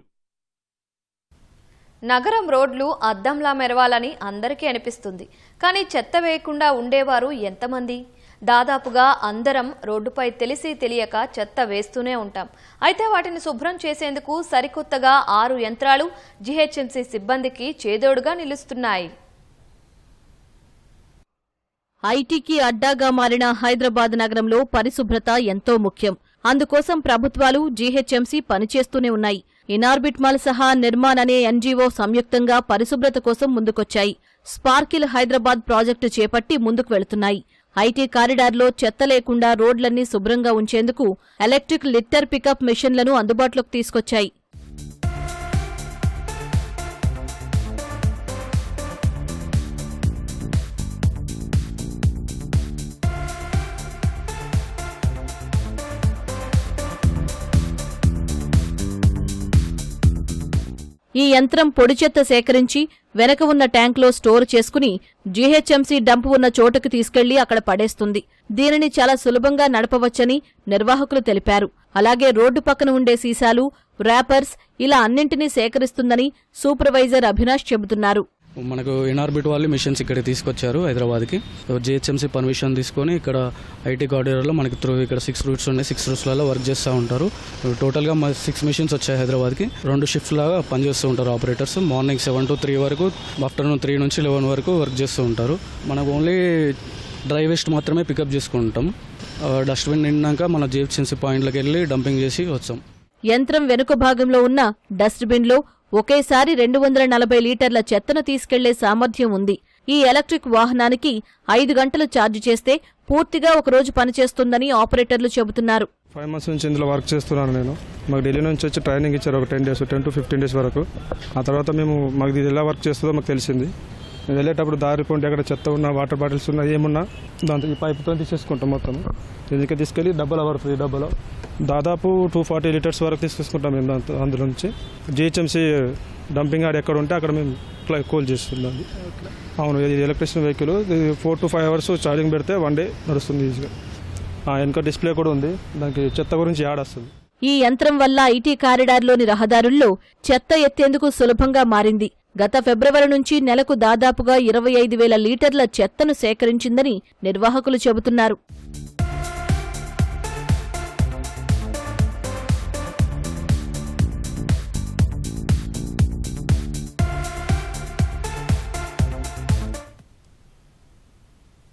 Speaker 1: నగరం రోడ్లు అద్దంలా మెరవాలని అందరికీ అనిపిస్తుంది. కానీ చెత్త వేయకుండా ఉండేవారు ఎంతమంది? దాదాపుగా అందరం రోడ్డుపై తెలిసి తెలియక చెత్త వేస్తూనే ఉంటాం. అయితే వాటిని శుభ్రం చేసేందుకు సరికొత్తగా 6 యంత్రాలు జీహెచ్ఎంసీ సిబ్బందికి చేదోడుగా నిలుస్తున్నాయి.
Speaker 13: ఐటీకి అడ్డాగా మారిన హైదరాబాద్ నగరంలో పరిశుభ్రత ఎంతో ముఖ్యం. అందుకోసం ప్రభుత్వాలు, జీహెచ్ఎంసీ పనిచేస్తూనే ఉన్నాయి. ఇనార్బిట్ మాల్ సహా నిర్మాణ్ అనే ఎన్జీఓ సంయుక్తంగా పరిశుభ్రత కోసం ముందుకొచ్చాయి. స్పార్కిల్ హైదరాబాద్ ప్రాజెక్టు చేపట్టి ముందుకు వెళుతున్నాయి. ఐటీ కారిడార్లో చెత్త లేకుండా రోడ్లన్నీ శుభ్రంగా ఉంచేందుకు ఎలక్ట్రిక్ లిట్టర్ పికప్ మెషిన్లను అందుబాటులోకి తీసుకొచ్చాయి. ఈ యంత్రం పొడి చెత్త సేకరించి వెనక ఉన్న ట్యాంక్లో స్టోర్ చేసుకుని జీహెచ్ఎంసీ డంప్ ఉన్న చోటుకు తీసుకెళ్లి అక్కడ పడేస్తుంది. దీనిని చాలా సులభంగా నడపవచ్చని నిర్వాహకులు తెలిపారు. అలాగే రోడ్డు పక్కన ఉండే సీసాలు, ర్యాపర్స్ ఇలా అన్నింటినీ సేకరిస్తుందని సూపర్వైజర్ అభినాష్ చెబుతున్నారు.
Speaker 14: మనకు ఇన్ఆర్బిట్ వాళ్ళు మిషన్స్ ఇక్కడికి తీసుకొచ్చారు హైదరాబాద్కి. జిహెచ్ఎంసీ పర్మిషన్ తీసుకొని ఇక్కడ ఐటీ కార్డియర్లో మనకి ఇక్కడ 6 రూట్స్ ఉన్నాయి. 6 రూట్స్లలో వర్క్ చేస్తూ ఉంటారు. టోటల్గా 6 మిషన్స్ వచ్చాయి హైదరాబాద్కి. 2 షిఫ్ట్ లాగా పనిచేస్తూ ఉంటారు ఆపరేటర్స్. మార్నింగ్ 7 to 3 వరకు, ఆఫ్టర్నూన్ 3 నుంచి 11 వరకు వర్క్ చేస్తూ ఉంటారు. మనకు ఓన్లీ డ్రై వేస్ట్ మాత్రమే పికప్ చేసుకుంటాం. డస్ట్బిన్ నిండాక మన జిహెచ్ఎంసీ పాయింట్లకు వెళ్ళి డంపింగ్ చేసి వచ్చాం.
Speaker 13: యంత్రం వెనుక భాగంలో ఉన్న డస్ట్బిన్లో ఒకేసారి 240 లీటర్ల చెత్తను తీసుకెళ్లే సామర్థ్యం ఉంది. ఈ ఎలక్ట్రిక్ వాహనానికి 5 గంటలు ఛార్జ్ చేస్తే పూర్తిగా ఒకరోజు పనిచేస్తుందని ఆపరేటర్లు చెబుతున్నారు.
Speaker 15: 5 months నుంచి ఇందులో వర్క్ చేస్తున్నాను నేను. మాకు ఢిల్లీ నుంచి వచ్చి ట్రైనింగ్ ఇచ్చారు ఒక 10 to 15 days వరకు. ఆ తర్వాత మాకు ఇది ఎలా వర్క్ చేస్తుందో మాకు తెలిసింది. మేము వెళ్ళేటప్పుడు దారి పోండి ఎక్కడ చెత్త ఉన్నా, వాటర్ బాటిల్స్ ఉన్నా, ఏమున్నా దాంతో ఈ పైపుతో తీసేసుకుంటాం మొత్తం. దీనికి తీసుకెళ్ళి డబ్బాలో పడుతుంది. ఈ డబ్బాలో దాదాపు 240 లీటర్స్ వరకు తీసుకుంటాం మేము దాంతో. అందులో నుంచి జిహెచ్ఎంసీ డంపింగ్ యార్డ్ ఎక్కడ ఉంటే అక్కడ మేము కూల్ చేస్తున్నాం. అవును, ఇది electricity vehicle. 4 to 5 hours charging పెడితే 1 day నడుస్తుంది ఈజీగా. వెనక డిస్ప్లే కూడా ఉంది, దానికి చెత్త గురించి యాడ్ వస్తుంది.
Speaker 13: ఈ యంత్రం వల్ల ఐటీ కారిడార్లోని రహదారుల్లో చెత్త ఎత్తేందుకు సులభంగా మారింది. గత ఫిబ్రవరి నుంచి నెలకు దాదాపుగా 25,000 లీటర్ల చెత్తను సేకరించిందని నిర్వాహకులు చెబుతున్నారు.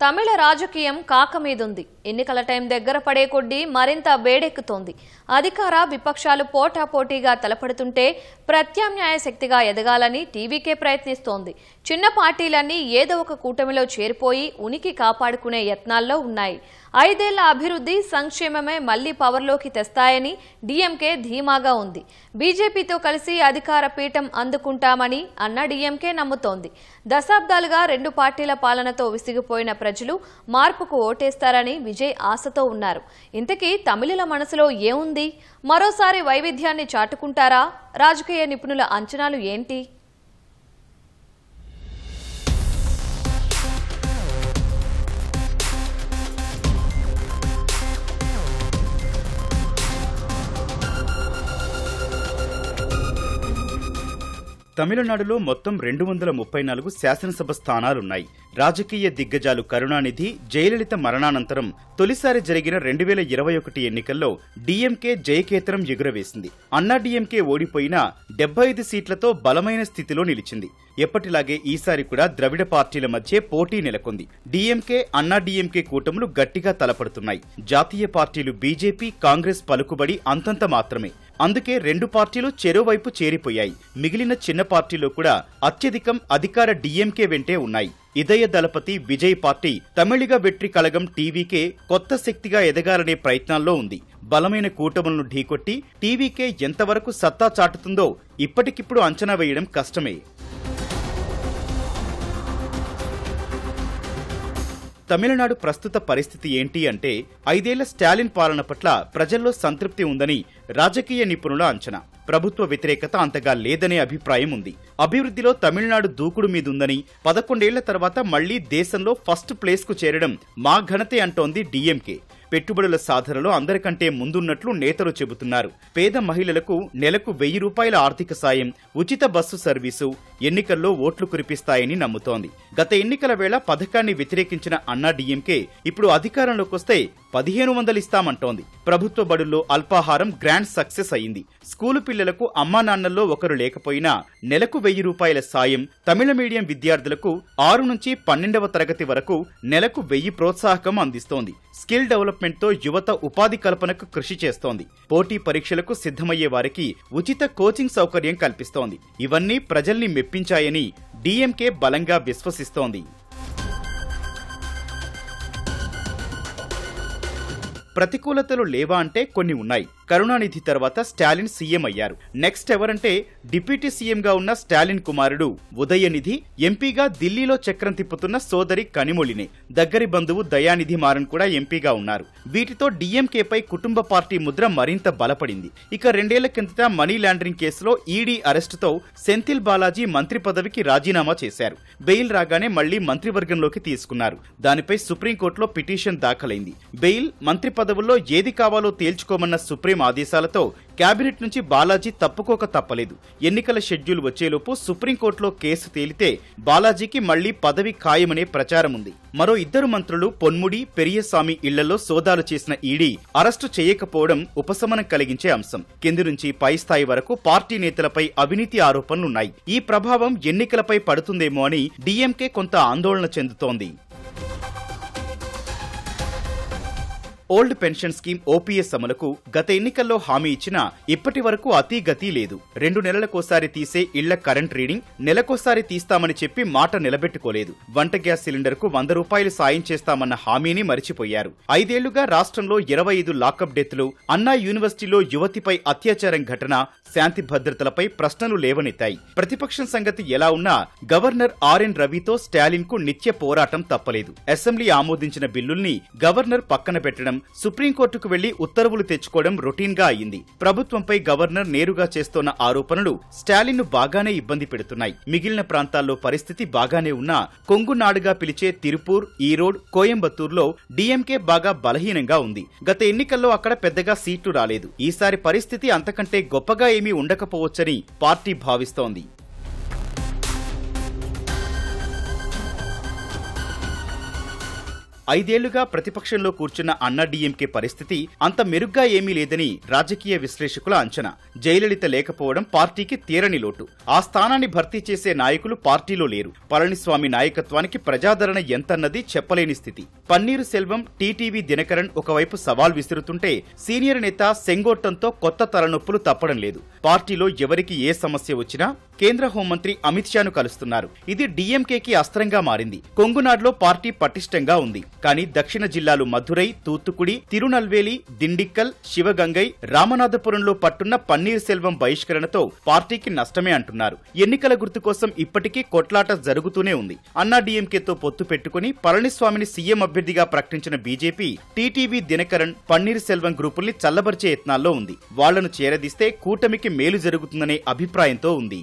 Speaker 1: తమిళ రాజకీయం కాకమీదుంది. ఎన్నికల టైం దగ్గర పడే కొద్దీ మరింత వేడెక్కుతోంది. అధికార విపక్షాలు పోటాపోటీగా తలపడుతుంటే ప్రత్యామ్నాయ శక్తిగా ఎదగాలని టీవీకే ప్రయత్నిస్తోంది. చిన్న పార్టీలన్నీ ఏదో ఒక కూటమిలో చేరిపోయి ఉనికి కాపాడుకునే యత్నాల్లో ఉన్నాయి. 5 ఏళ్ల అభివృద్ధి, సంక్షేమమే మళ్లీ పవర్లోకి తెస్తాయని డీఎంకే ధీమాగా ఉంది. బీజేపీతో కలిసి అధికార పీఠం అందుకుంటామని అన్న డీఎంకే నమ్ముతోంది. దశాబ్దాలుగా 2 పార్టీల పాలనతో విసిగిపోయిన ప్రజలు మార్పుకు ఓటేస్తారని విజయ్ ఆశతో ఉన్నారు. ఇంతకీ తమిళుల మనసులో ఏముంది? మరోసారి వైవిధ్యాన్ని చాటుకుంటారా? రాజకీయ నిపుణుల అంచనాలు ఏంటి?
Speaker 2: తమిళనాడులో మొత్తం 234 శాసనసభ స్థానాలున్నాయి. రాజకీయ దిగ్గజాలు కరుణానిధి, జయలలిత మరణానంతరం తొలిసారి జరిగిన 2021 ఎన్నికల్లో డీఎంకే జయకేతనం ఎగురవేసింది. అన్నా డీఎంకే ఓడిపోయినా 75 సీట్లతో బలమైన స్థితిలో నిలిచింది. ఎప్పటిలాగే ఈసారి కూడా ద్రవిడ పార్టీల మధ్య పోటీ నెలకొంది. డీఎంకే, అన్నా డీఎంకే కూటములు గట్టిగా తలపడుతున్నాయి. జాతీయ పార్టీలు బీజేపీ, కాంగ్రెస్ పలుకుబడి అంతంత మాత్రమే. అందుకే 2 పార్టీలు చెరోవైపు చేరిపోయాయి. మిగిలిన చిన్న పార్టీలో కూడా అత్యధికం అధికార డీఎంకే వెంటే ఉన్నాయి. ఇదయ దళపతి విజయ్ పార్టీ తమిళిగ వెట్రి కళగం టీవీకే కొత్త శక్తిగా ఎదగాలనే ప్రయత్నాల్లో ఉంది. బలమైన కూటములను ఢీకొట్టి టీవీకే ఎంతవరకు సత్తా చాటుతుందో ఇప్పటికిప్పుడు అంచనా వేయడం కష్టమే. తమిళనాడు ప్రస్తుత పరిస్థితి ఏంటి అంటే 5 ఏళ్ల స్టాలిన్ పాలన పట్ల ప్రజల్లో సంతృప్తి ఉందని రాజకీయ నిపుణుల అంచనా. ప్రభుత్వ వ్యతిరేకత అంతగా లేదనే అభిప్రాయం ఉంది. అభివృద్ధిలో తమిళనాడు దూకుడు మీదుందని, 11 ఏళ్ల తర్వాత మళ్లీ దేశంలో ఫస్ట్ ప్లేస్ కు చేరడం మా ఘనతే అంటోంది డీఎంకే. పెట్టుబడుల సాధనలో అందరికంటే ముందున్నట్లు నేతలు చెబుతున్నారు. పేద మహిళలకు నెలకు 1000 రూపాయల ఆర్థిక సాయం, ఉచిత బస్సు సర్వీసు ఎన్నికల్లో ఓట్లు కురిపిస్తాయని నమ్ముతోంది. గత ఎన్నికల వేళ పథకాన్ని వ్యతిరేకించిన అన్నా డీఎంకే ఇప్పుడు అధికారంలోకొస్తే 1500 ఇస్తామంటోంది. ప్రభుత్వ బడుల్లో అల్పాహారం గ్రాండ్ సక్సెస్ అయింది. స్కూలు పిల్లలకు అమ్మా నాన్నల్లో ఒకరు లేకపోయినా నెలకు 1000 రూపాయల సాయం, తమిళ మీడియం విద్యార్థులకు 6 నుంచి 12వ తరగతి వరకు నెలకు 1000 ప్రోత్సాహకం అందిస్తోంది. స్కిల్ డెవలప్మెంట్ తో యువత ఉపాధి కల్పనకు కృషి చేస్తోంది. పోటీ పరీక్షలకు సిద్ధమయ్యే వారికి ఉచిత కోచింగ్ సౌకర్యం కల్పిస్తోంది. ఇవన్నీ ప్రజల్ని మెప్పించాయని డీఎంకే బలంగా విశ్వసిస్తోంది. ప్రతికూలతలు లేవా అంటే కొన్ని ఉన్నాయి. కరుణానిధి తర్వాత స్టాలిన్ సీఎం అయ్యారు. నెక్స్ట్ ఎవరంటే డిప్యూటీ సీఎంగా ఉన్న స్టాలిన్ కుమారుడు ఉదయనిధి, ఎంపీగా దిల్లీలో చక్రం తిప్పుతున్న సోదరి కనిమొళినే, దగ్గరి బంధువు దయానిధి మారన్ కూడా ఎంపీగా ఉన్నారు. వీటితో డీఎంకేపై కుటుంబ పార్టీ ముద్ర మరింత బలపడింది. ఇక 2 ఏళ్ల కిందట మనీ లాండరింగ్ కేసులో ఈడీ అరెస్టుతో సెంథిల్ బాలాజీ మంత్రి పదవికి రాజీనామా చేశారు. బెయిల్ రాగానే మళ్లీ మంత్రివర్గంలోకి తీసుకున్నారు. దానిపై సుప్రీంకోర్టులో పిటిషన్ దాఖలైంది. బెయిల్, మంత్రి పదవుల్లో ఏది కావాలో తేల్చుకోమన్న సుప్రీం ఆదేశాలతో కేబినెట్ నుంచి బాలాజీ తప్పుకోక తప్పలేదు. ఎన్నికల షెడ్యూల్ వచ్చేలోపు సుప్రీంకోర్టులో కేసు తేలితే బాలాజీకి మళ్లీ పదవి ఖాయమనే ప్రచారం ఉంది. మరో 2 మంత్రులు పొన్ముడి, పెరియస్వామి ఇళ్లలో సోదాలు చేసిన ఈడీ అరెస్టు చేయకపోవడం ఉపశమనం కలిగించే అంశం. కింది నుంచి పై స్థాయి వరకు పార్టీ నేతలపై అవినీతి ఆరోపణలున్నాయి. ఈ ప్రభావం ఎన్నికలపై పడుతుందేమో అని డీఎంకే కొంత ఆందోళన చెందుతోంది. ఓల్డ్ పెన్షన్ స్కీమ్ ఓపీఎస్ అమలుకు గత ఎన్నికల్లో హామీ ఇచ్చినా ఇప్పటి వరకు అతీగతి లేదు. 2 నెలలకోసారి తీసే ఇళ్ల కరెంట్ రీడింగ్, నెలకోసారి తీస్తామని చెప్పి మాట నిలబెట్టుకోలేదు. వంట గ్యాస్ సిలిండర్ కు 100 రూపాయలు సాయం చేస్తామన్న హామీని మరిచిపోయారు. 5 ఏళ్లుగా రాష్ట్రంలో 25 లాకప్ డెత్లు, అన్నా యూనివర్సిటీలో యువతిపై అత్యాచారం ఘటన, శాంతి భద్రతలపై ప్రశ్నలు లేవనెత్తాయి. ప్రతిపక్షం సంగతి ఎలా ఉన్నా గవర్నర్ ఆర్ఎన్ రవితో స్టాలిన్ కు నిత్య పోరాటం తప్పలేదు. అసెంబ్లీ ఆమోదించిన బిల్లుల్ని గవర్నర్ పక్కన పెట్టడం, సుప్రీంకోర్టుకు వెళ్లి ఉత్తర్వులు తెచ్చుకోవడం రొటీన్ గా అయింది. ప్రభుత్వంపై గవర్నర్ నేరుగా చేస్తోన్న ఆరోపణలు స్టాలిన్ ను బాగానే ఇబ్బంది పెడుతున్నాయి. మిగిలిన ప్రాంతాల్లో పరిస్థితి బాగానే ఉన్నా కొంగునాడుగా పిలిచే తిరుపూర్, ఈరోడ్, కోయంబత్తూర్లో డీఎంకే బాగా బలహీనంగా ఉంది. గత ఎన్నికల్లో అక్కడ పెద్దగా సీట్లు రాలేదు. ఈసారి పరిస్థితి అంతకంటే గొప్పగా ఏమీ ఉండకపోవచ్చని పార్టీ భావిస్తోంది. 5 ఏళ్లుగా ప్రతిపక్షంలో కూర్చున్న అన్నా డీఎంకే పరిస్థితి అంత మెరుగ్గా ఏమీ లేదని రాజకీయ విశ్లేషకుల అంచనా. జయలలిత లేకపోవడం పార్టీకి తీరని లోటు. ఆ స్థానాన్ని భర్తీ చేసే నాయకులు పార్టీలో లేరు. పళనిస్వామి నాయకత్వానికి ప్రజాదరణ ఎంతన్నది చెప్పలేని స్థితి. పన్నీరు సెల్వం, టీటీవీ దినకరన్ ఒకవైపు సవాల్ విసురుతుంటే సీనియర్ నేత సెంగోట్టంతో కొత్త తలనొప్పులు తప్పడం లేదు. పార్టీలో ఎవరికి ఏ సమస్య వచ్చినా కేంద్ర హోంమంత్రి అమిత్ షాను కలుస్తున్నారు. ఇది డీఎంకేకి అస్త్రంగా మారింది. కొంగునాడులో పార్టీ పటిష్టంగా ఉంది. కానీ దక్షిణ జిల్లాలు మధురై, తూత్తుకుడి, తిరునల్వేలి, దిండిక్కల్, శివగంగై, రామనాథపురంలో పట్టున్న పన్నీర్ సెల్వం బహిష్కరణతో పార్టీకి నష్టమే అంటున్నారు. ఎన్నికల గుర్తు కోసం ఇప్పటికీ కొట్లాట జరుగుతూనే ఉంది. అన్నా డీఎంకేతో పొత్తు పెట్టుకుని పళనిస్వామిని సీఎం అభ్యర్థిగా ప్రకటించిన బీజేపీ టీటీవీ దినకరన్, పన్నీర్ సెల్వం గ్రూపుల్ని చల్లబరిచే యత్నాల్లో ఉంది. వాళ్లను చేరదీస్తే కూటమికి మేలు జరుగుతుందనే అభిప్రాయంతో ఉంది.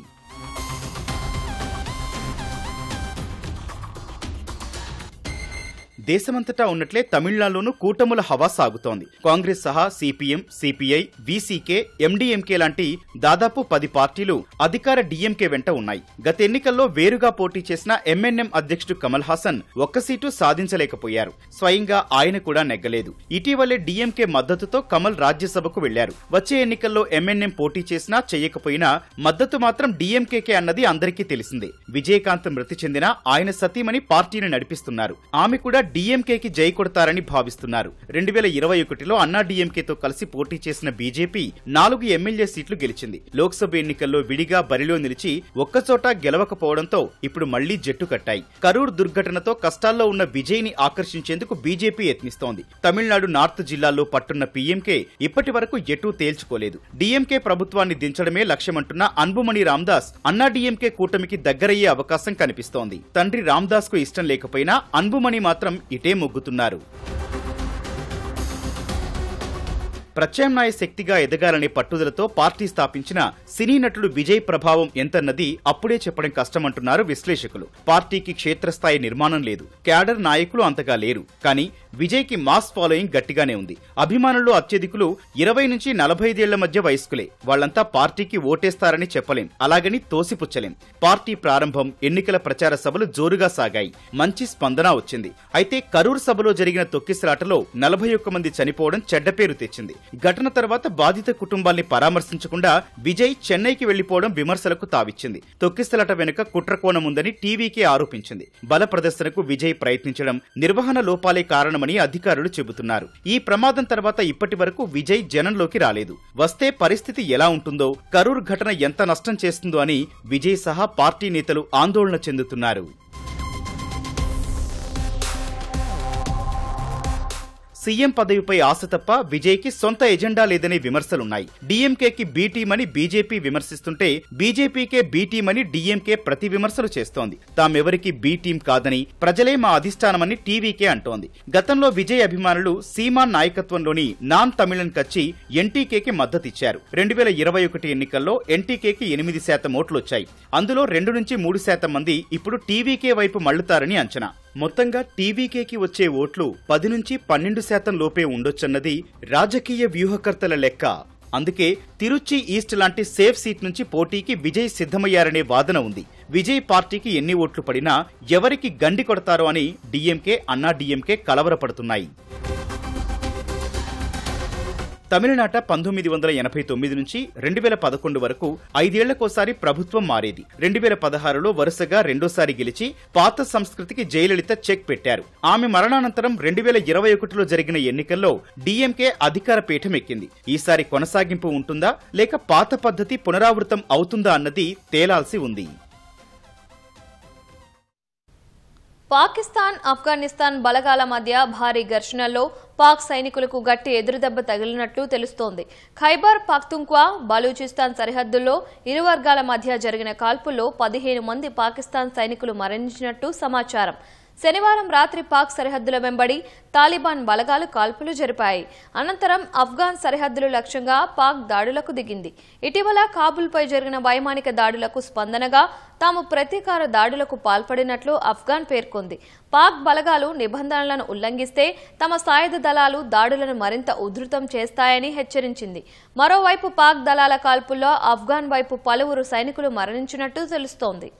Speaker 2: దేశమంతటా ఉన్నట్లే తమిళనాడులోనూ కూటముల హవా సాగుతోంది. కాంగ్రెస్ సహా సిపిఎం, సిపిఐ, వీసీకే, ఎండీఎంకే లాంటి దాదాపు 10 పార్టీలు అధికార డీఎంకే వెంట ఉన్నాయి. గత ఎన్నికల్లో వేరుగా పోటీ చేసిన ఎంఎన్ఎం అధ్యక్షుడు కమల్ హాసన్ ఒక్క సీటు సాధించలేకపోయారు. స్వయంగా ఆయన కూడా నెగ్గలేదు. ఇటీవలే డీఎంకే మద్దతుతో కమల్ రాజ్యసభకు వెళ్లారు. వచ్చే ఎన్నికల్లో ఎంఎన్ఎం పోటీ చేసినా చేయకపోయినా మద్దతు మాత్రం డీఎంకేకే అన్నది అందరికీ తెలిసిందే. విజయకాంత్ మృతి చెందిన ఆయన సతీమణి పార్టీని నడిపిస్తున్నారు. ఆమె కూడా డీఎంకేకి జై కొడతారని భావిస్తున్నారు. 2021లో అన్నా డీఎంకేతో కలిసి పోటీ చేసిన బీజేపీ 4 ఎమ్మెల్యే సీట్లు గెలిచింది. లోక్సభ ఎన్నికల్లో విడిగా బరిలో నిలిచి ఒక్కచోట గెలవకపోవడంతో ఇప్పుడు మళ్లీ జట్టు కట్టాయి. కరూర్ దుర్ఘటనతో కష్టాల్లో ఉన్న విజయ్ని ఆకర్షించేందుకు బీజేపీ యత్నిస్తోంది. తమిళనాడు నార్త్ జిల్లాల్లో పట్టున్న పీఎంకే ఇప్పటి వరకు ఎటూ తేల్చుకోలేదు. డీఎంకే ప్రభుత్వాన్ని దించడమే లక్ష్యమంటున్న అన్బుమణి రామదాస్ అన్నా డీఎంకే కూటమికి దగ్గరయ్యే అవకాశం కనిపిస్తోంది. తండ్రి రామదాస్ కు ఇష్టం లేకపోయినా అన్బుమణి మాత్రం ఇటే మొగ్గుతున్నారు. ప్రత్యామ్నాయ శక్తిగా ఎదగాలనే పట్టుదలతో పార్టీ స్థాపించిన సినీ నటుడు విజయ్ ప్రభావం ఎంతన్నది అప్పుడే చెప్పడం కష్టమంటున్నారు విశ్లేషకులు. పార్టీకి క్షేత్రస్థాయి నిర్మాణం లేదు. క్యాడర్ నాయకులు అంతగా లేరు. కానీ విజయ్ కి మాస్ ఫాలోయింగ్ గట్టిగానే ఉంది. అభిమానులు అత్యధికులు 20 నుంచి 45 ఏళ్ల మధ్య వయస్కులే. వాళ్లంతా పార్టీకి ఓటేస్తారని చెప్పలేం, అలాగని తోసిపుచ్చలేం. పార్టీ ప్రారంభం, ఎన్నికల ప్రచార సభలు జోరుగా సాగాయి. మంచి స్పందన వచ్చింది. అయితే కరూర్ సభలో జరిగిన తొక్కిసలాటలో 41 మంది చనిపోవడం చెడ్డ పేరు తెచ్చింది. ఘటన తర్వాత బాధిత కుటుంబాల్ని పరామర్శించకుండా విజయ్ చెన్నైకి వెళ్లిపోవడం విమర్శలకు తావిచ్చింది. తొక్కిసలాట వెనుక కుట్రకోణం ఉందని టీవీకే ఆరోపించింది. బల ప్రదర్శనకు విజయ్ ప్రయత్నించడం నిర్వహణ లోపాలే కారణమని అధికారులు చెబుతున్నారు. ఈ ప్రమాదం తర్వాత ఇప్పటి వరకు విజయ్ జనంలోకి రాలేదు. వస్తే పరిస్థితి ఎలా ఉంటుందో, కరూర్ ఘటన ఎంత నష్టం చేస్తుందో అని విజయ్ సహా పార్టీ నేతలు ఆందోళన చెందుతున్నారు. సీఎం పదవిపై ఆశ తప్ప విజయ్కి సొంత ఎజెండా లేదనే విమర్శలున్నాయి. డీఎంకేకి బీ టీం అని బీజేపీ విమర్శిస్తుంటే బీజేపీకే బీ టీం అని డీఎంకే ప్రతి విమర్శలు చేస్తోంది. తామెవరికి బీ టీం కాదని, ప్రజలే మా అధిష్టానమని టీవీకే అంటోంది. గతంలో విజయ్ అభిమానులు సీమాన్ నాయకత్వంలోని నాన్ తమిళన్ కచ్చి ఎన్టీకేకి మద్దతిచ్చారు. 2021 ఎన్నికల్లో ఎన్టీకేకి 8% ఓట్లొచ్చాయి. అందులో 2 నుంచి 3% మంది ఇప్పుడు టీవీకే వైపు మళ్లుతారని అంచనా. మొత్తంగా టీవీకేకి వచ్చే ఓట్లు 10 నుంచి 12% లోపే ఉండొచ్చన్నది రాజకీయ వ్యూహకర్తల లెక్క. అందుకే తిరుచి ఈస్ట్ లాంటి సేఫ్ సీట్ నుంచి పోటీకి విజయ్ సిద్ధమయ్యారనే వాదన ఉంది. విజయ్ పార్టీకి ఎన్ని ఓట్లు పడినా ఎవరికి గండి కొడతారో అని డీఎంకే, అన్నా డీఎంకే కలవరపడుతున్నాయి. తమిళనాట 1989 నుంచి 2011 వరకు 5 ఏళ్లకోసారి ప్రభుత్వం మారేది. 2016లో వరుసగా రెండోసారి గెలిచి పాత సంస్కృతికి జయలలిత చెక్ పెట్టారు. ఆమె మరణానంతరం 2021లో జరిగిన ఎన్నికల్లో డీఎంకే అధికార పీఠం ఎక్కింది. ఈసారి కొనసాగింపు ఉంటుందా లేక పాత పద్ధతి పునరావృతం అవుతుందా అన్నది తేలాల్సి ఉంది.
Speaker 1: పాకిస్తాన్, ఆఫ్ఘనిస్తాన్ బలగాల మధ్య భారీ ఘర్షణల్లో పాక్ సైనికులకు గట్టి ఎదురుదెబ్బ తగిలినట్లు తెలుస్తోంది. ఖైబర్ పఖ్తుంఖ్వా, బలూచిస్తాన్ సరిహద్దుల్లో ఇరు వర్గాల మధ్య జరిగిన కాల్పుల్లో 15 మంది పాకిస్తాన్ సైనికులు మరణించినట్టు సమాచారం. శనివారం రాత్రి పాక్ సరిహద్దుల వెంబడి తాలిబాన్ బలగాలు కాల్పులు జరిపాయి. అనంతరం ఆఫ్ఘాన్ సరిహద్దులు లక్ష్యంగా పాక్ దాడులకు దిగింది. ఇటీవల కాబూల్పై జరిగిన వైమానిక దాడులకు స్పందనగా తాము ప్రతీకార దాడులకు పాల్పడినట్లు ఆఫ్ఘాన్ పేర్కొంది. పాక్ బలగాలు నిబంధనలను ఉల్లంఘిస్తే తమ సాయుధ దళాలు దాడులను మరింత ఉధృతం చేస్తాయని హెచ్చరించింది. మరోవైపు పాక్ దళాల కాల్పుల్లో ఆఫ్ఘాన్ వైపు పలువురు సైనికులు మరణించినట్టు తెలుస్తోంది.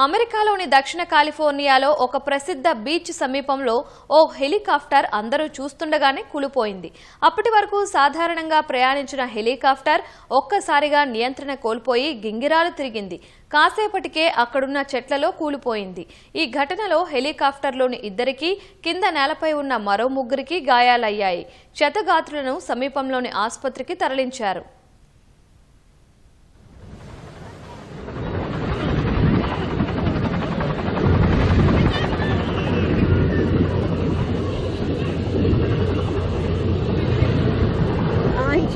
Speaker 1: అమెరికాలోని దక్షిణ కాలిఫోర్నియాలో ఒక ప్రసిద్ధ బీచ్ సమీపంలో ఓ హెలికాప్టర్ అందరూ చూస్తుండగానే కూలిపోయింది. అప్పటి వరకు సాధారణంగా ప్రయాణించిన హెలికాప్టర్ ఒక్కసారిగా నియంత్రణ కోల్పోయి గింగిరాలు తిరిగింది. కాసేపటికే అక్కడున్న చెట్లలో కూలిపోయింది. ఈ ఘటనలో హెలికాప్టర్లోని 2కి, కింద నేలపై ఉన్న మరో 3కి గాయాలయ్యాయి. క్షతగాత్రులను సమీపంలోని ఆసుపత్రికి తరలించారు.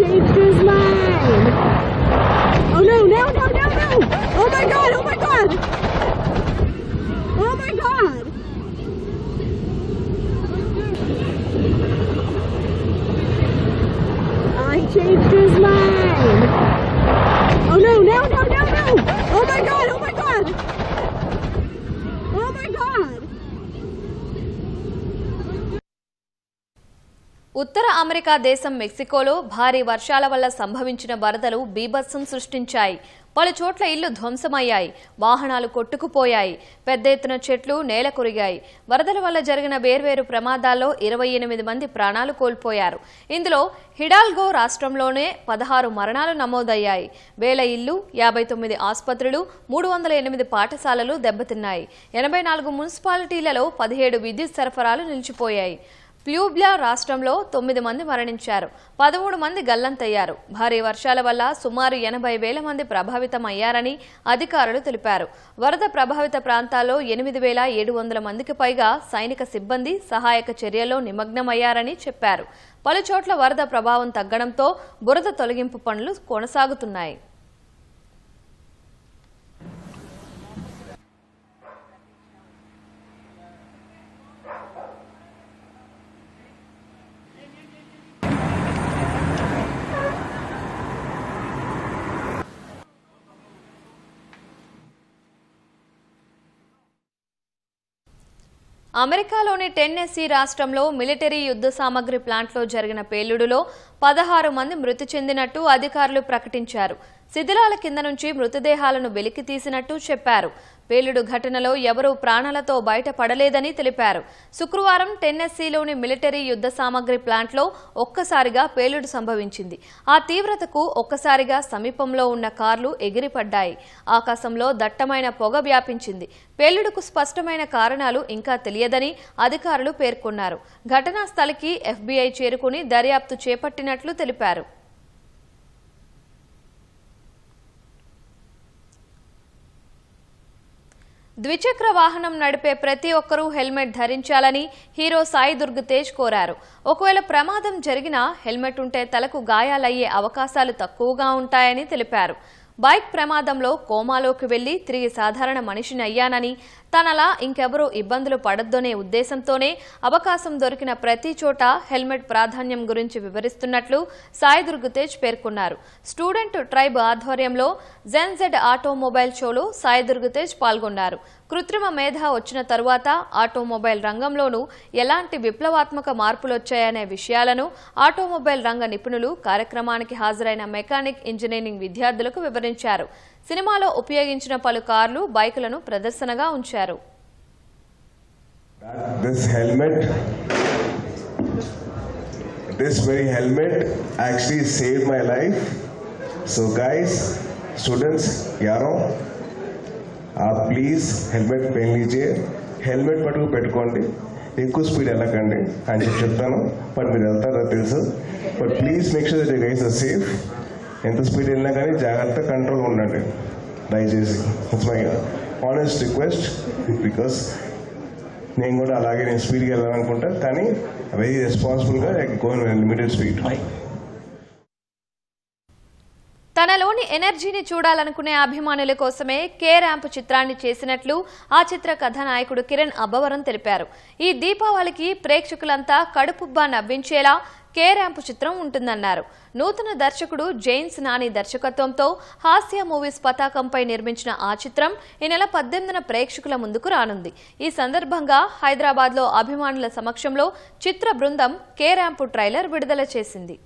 Speaker 16: Changed his mind. Oh no, no, no, no, no! Oh my god, oh my god! Oh my god! I changed his mind. Oh no, no, no, no, no! Oh my god, oh my god! Oh my god!
Speaker 1: ఉత్తర America దేశం మెక్సికోలో భారీ వర్షాల వల్ల సంభవించిన వరదలు బీభత్సం సృష్టించాయి. పలు చోట్ల ఇళ్లు ధ్వంసమయ్యాయి, వాహనాలు కొట్టుకుపోయాయి, పెద్ద ఎత్తున చెట్లు నేల కొరిగాయి. వరదల వల్ల జరిగిన వేర్వేరు ప్రమాదాల్లో 28 మంది ప్రాణాలు కోల్పోయారు. ఇందులో హిడాల్గో రాష్ట్రంలోనే 16 మరణాలు నమోదయ్యాయి. 1000 ఇళ్లు, 59 ఆసుపత్రులు, 308 పాఠశాలలు దెబ్బతిన్నాయి. 84 మున్సిపాలిటీలలో 17 విద్యుత్ సరఫరాలు నిలిచిపోయాయి. ప్యూబ్లా రాష్ట్రంలో 9 మంది మరణించారు, 13 మంది గల్లంతయ్యారు. భారీ వర్షాల వల్ల సుమారు 80,000 మంది ప్రభావితమయ్యారని అధికారులు తెలిపారు. వరద ప్రభావిత ప్రాంతాల్లో 8,700 మందికి పైగా సైనిక సిబ్బంది సహాయక చర్యల్లో నిమగ్నమయ్యారని చెప్పారు. పలుచోట్ల వరద ప్రభావం తగ్గడంతో బురద తొలగింపు పనులు కొనసాగుతున్నాయి. అమెరికాలోని టెన్నెస్సీ రాష్ట్రంలో మిలిటరీ యుద్ధ సామగ్రి ప్లాంట్లో జరిగిన పేలుడులో 16 మంది మృతి చెందినట్టు అధికారులు ప్రకటించారు. శిథిలాల కింద నుంచి మృతదేహాలను వెలికి తీసినట్టు చెప్పారు. పేలుడు ఘటనలో ఎవరూ ప్రాణాలతో బయటపడలేదని తెలిపారు. శుక్రవారం టెన్నెస్సీలోని మిలిటరీ యుద్ధ సామగ్రి ప్లాంట్లో ఒక్కసారిగా పేలుడు సంభవించింది. ఆ తీవ్రతకు ఒక్కసారిగా సమీపంలో ఉన్న కార్లు ఎగిరిపడ్డాయి. ఆకాశంలో దట్టమైన పొగ వ్యాపించింది. పేలుడుకు స్పష్టమైన కారణాలు ఇంకా తెలియదని అధికారులు పేర్కొన్నారు. ఘటనా స్థలికి FBI చేరుకుని దర్యాప్తు చేపట్టినట్లు తెలిపారు. ద్విచక్ర వాహనం నడిపే ప్రతి ఒక్కరూ హెల్మెట్ ధరించాలని హీరో సాయి దుర్గ్ తేజ్ కోరారు. ఒకవేళ ప్రమాదం జరిగినా హెల్మెట్ ఉంటే తలకు గాయాలయ్యే అవకాశాలు తక్కువగా ఉంటాయని తెలిపారు. బైక్ ప్రమాదంలో కోమాలోకి వెళ్లి తిరిగి సాధారణ మనిషిని అయ్యానని, తనలా ఇంకెవరూ ఇబ్బందులు పడొద్దనే ఉద్దేశంతోనే అవకాశం దొరికిన ప్రతి చోట హెల్మెట్ ప్రాధాన్యం గురించి వివరిస్తున్నట్లు సాయి దుర్గ్ తేజ్ పేర్కొన్నారు. స్టూడెంట్ ట్రైబ్ ఆధ్వర్యంలో జెన్జెడ్ ఆటోమొబైల్ షోలో సాయి దుర్గ్ తేజ్ పాల్గొన్నారు. కృత్రిమ మేధ వచ్చిన తరువాత ఆటోమొబైల్ రంగంలోనూ ఎలాంటి విప్లవాత్మక మార్పులొచ్చాయనే విషయాలను ఆటోమొబైల్ రంగ నిపుణులు కార్యక్రమానికి హాజరైన మెకానిక్ ఇంజనీరింగ్ విద్యార్థులకు వివరించారు. సినిమాలో ఉపయోగించిన పలు కార్లు, బైకులను ప్రదర్శనగా ఉంచారు.
Speaker 17: This very helmet actually saved my life. So guys, students, यारों, आप प्लीज हेलमेट पहन लीजिए. हेलमेट पटू పెట్టుకోండి. ఎక్కువ స్పీడ్ వెళ్ళకండి అని చెప్తాను. బట్ మీరు వెళ్తారో తెలుసు. But please make sure that you guys are safe. ఎంత స్పీడ్ వెళ్ళినా కానీ జాగ్రత్త కంట్రోల్ ఉండండి దయచేసి. It's my honest request. Because నేను కూడా అలాగే నేను స్పీడ్గా వెళ్ళాలనుకుంటా, కానీ వెరీ రెస్పాన్సిబుల్గా గో ఇన్ లిమిటెడ్ స్పీడ్.
Speaker 1: తనలోని ఎనర్జీని చూడాలనుకునే అభిమానుల కోసమే కే ర్యాంప్ చిత్రాన్ని చేసినట్లు ఆ చిత్ర కథానాయకుడు కిరణ్ అబ్బవరం తెలిపారు. ఈ దీపావళికి ప్రేక్షకులంతా కడుపుబ్బా నవ్వించేలా కే ర్యాంప్ చిత్రం ఉంటుందన్నారు. నూతన దర్శకుడు జైన్స్ నాని దర్శకత్వంతో హాస్య మూవీస్ పతాకంపై నిర్మించిన ఆ చిత్రం ఈ నెల 18న ప్రేక్షకుల ముందుకు రానుంది. ఈ సందర్భంగా హైదరాబాద్లో అభిమానుల సమక్షంలో చిత్ర బృందం కే ర్యాంప్ ట్రైలర్ విడుదల చేసింది.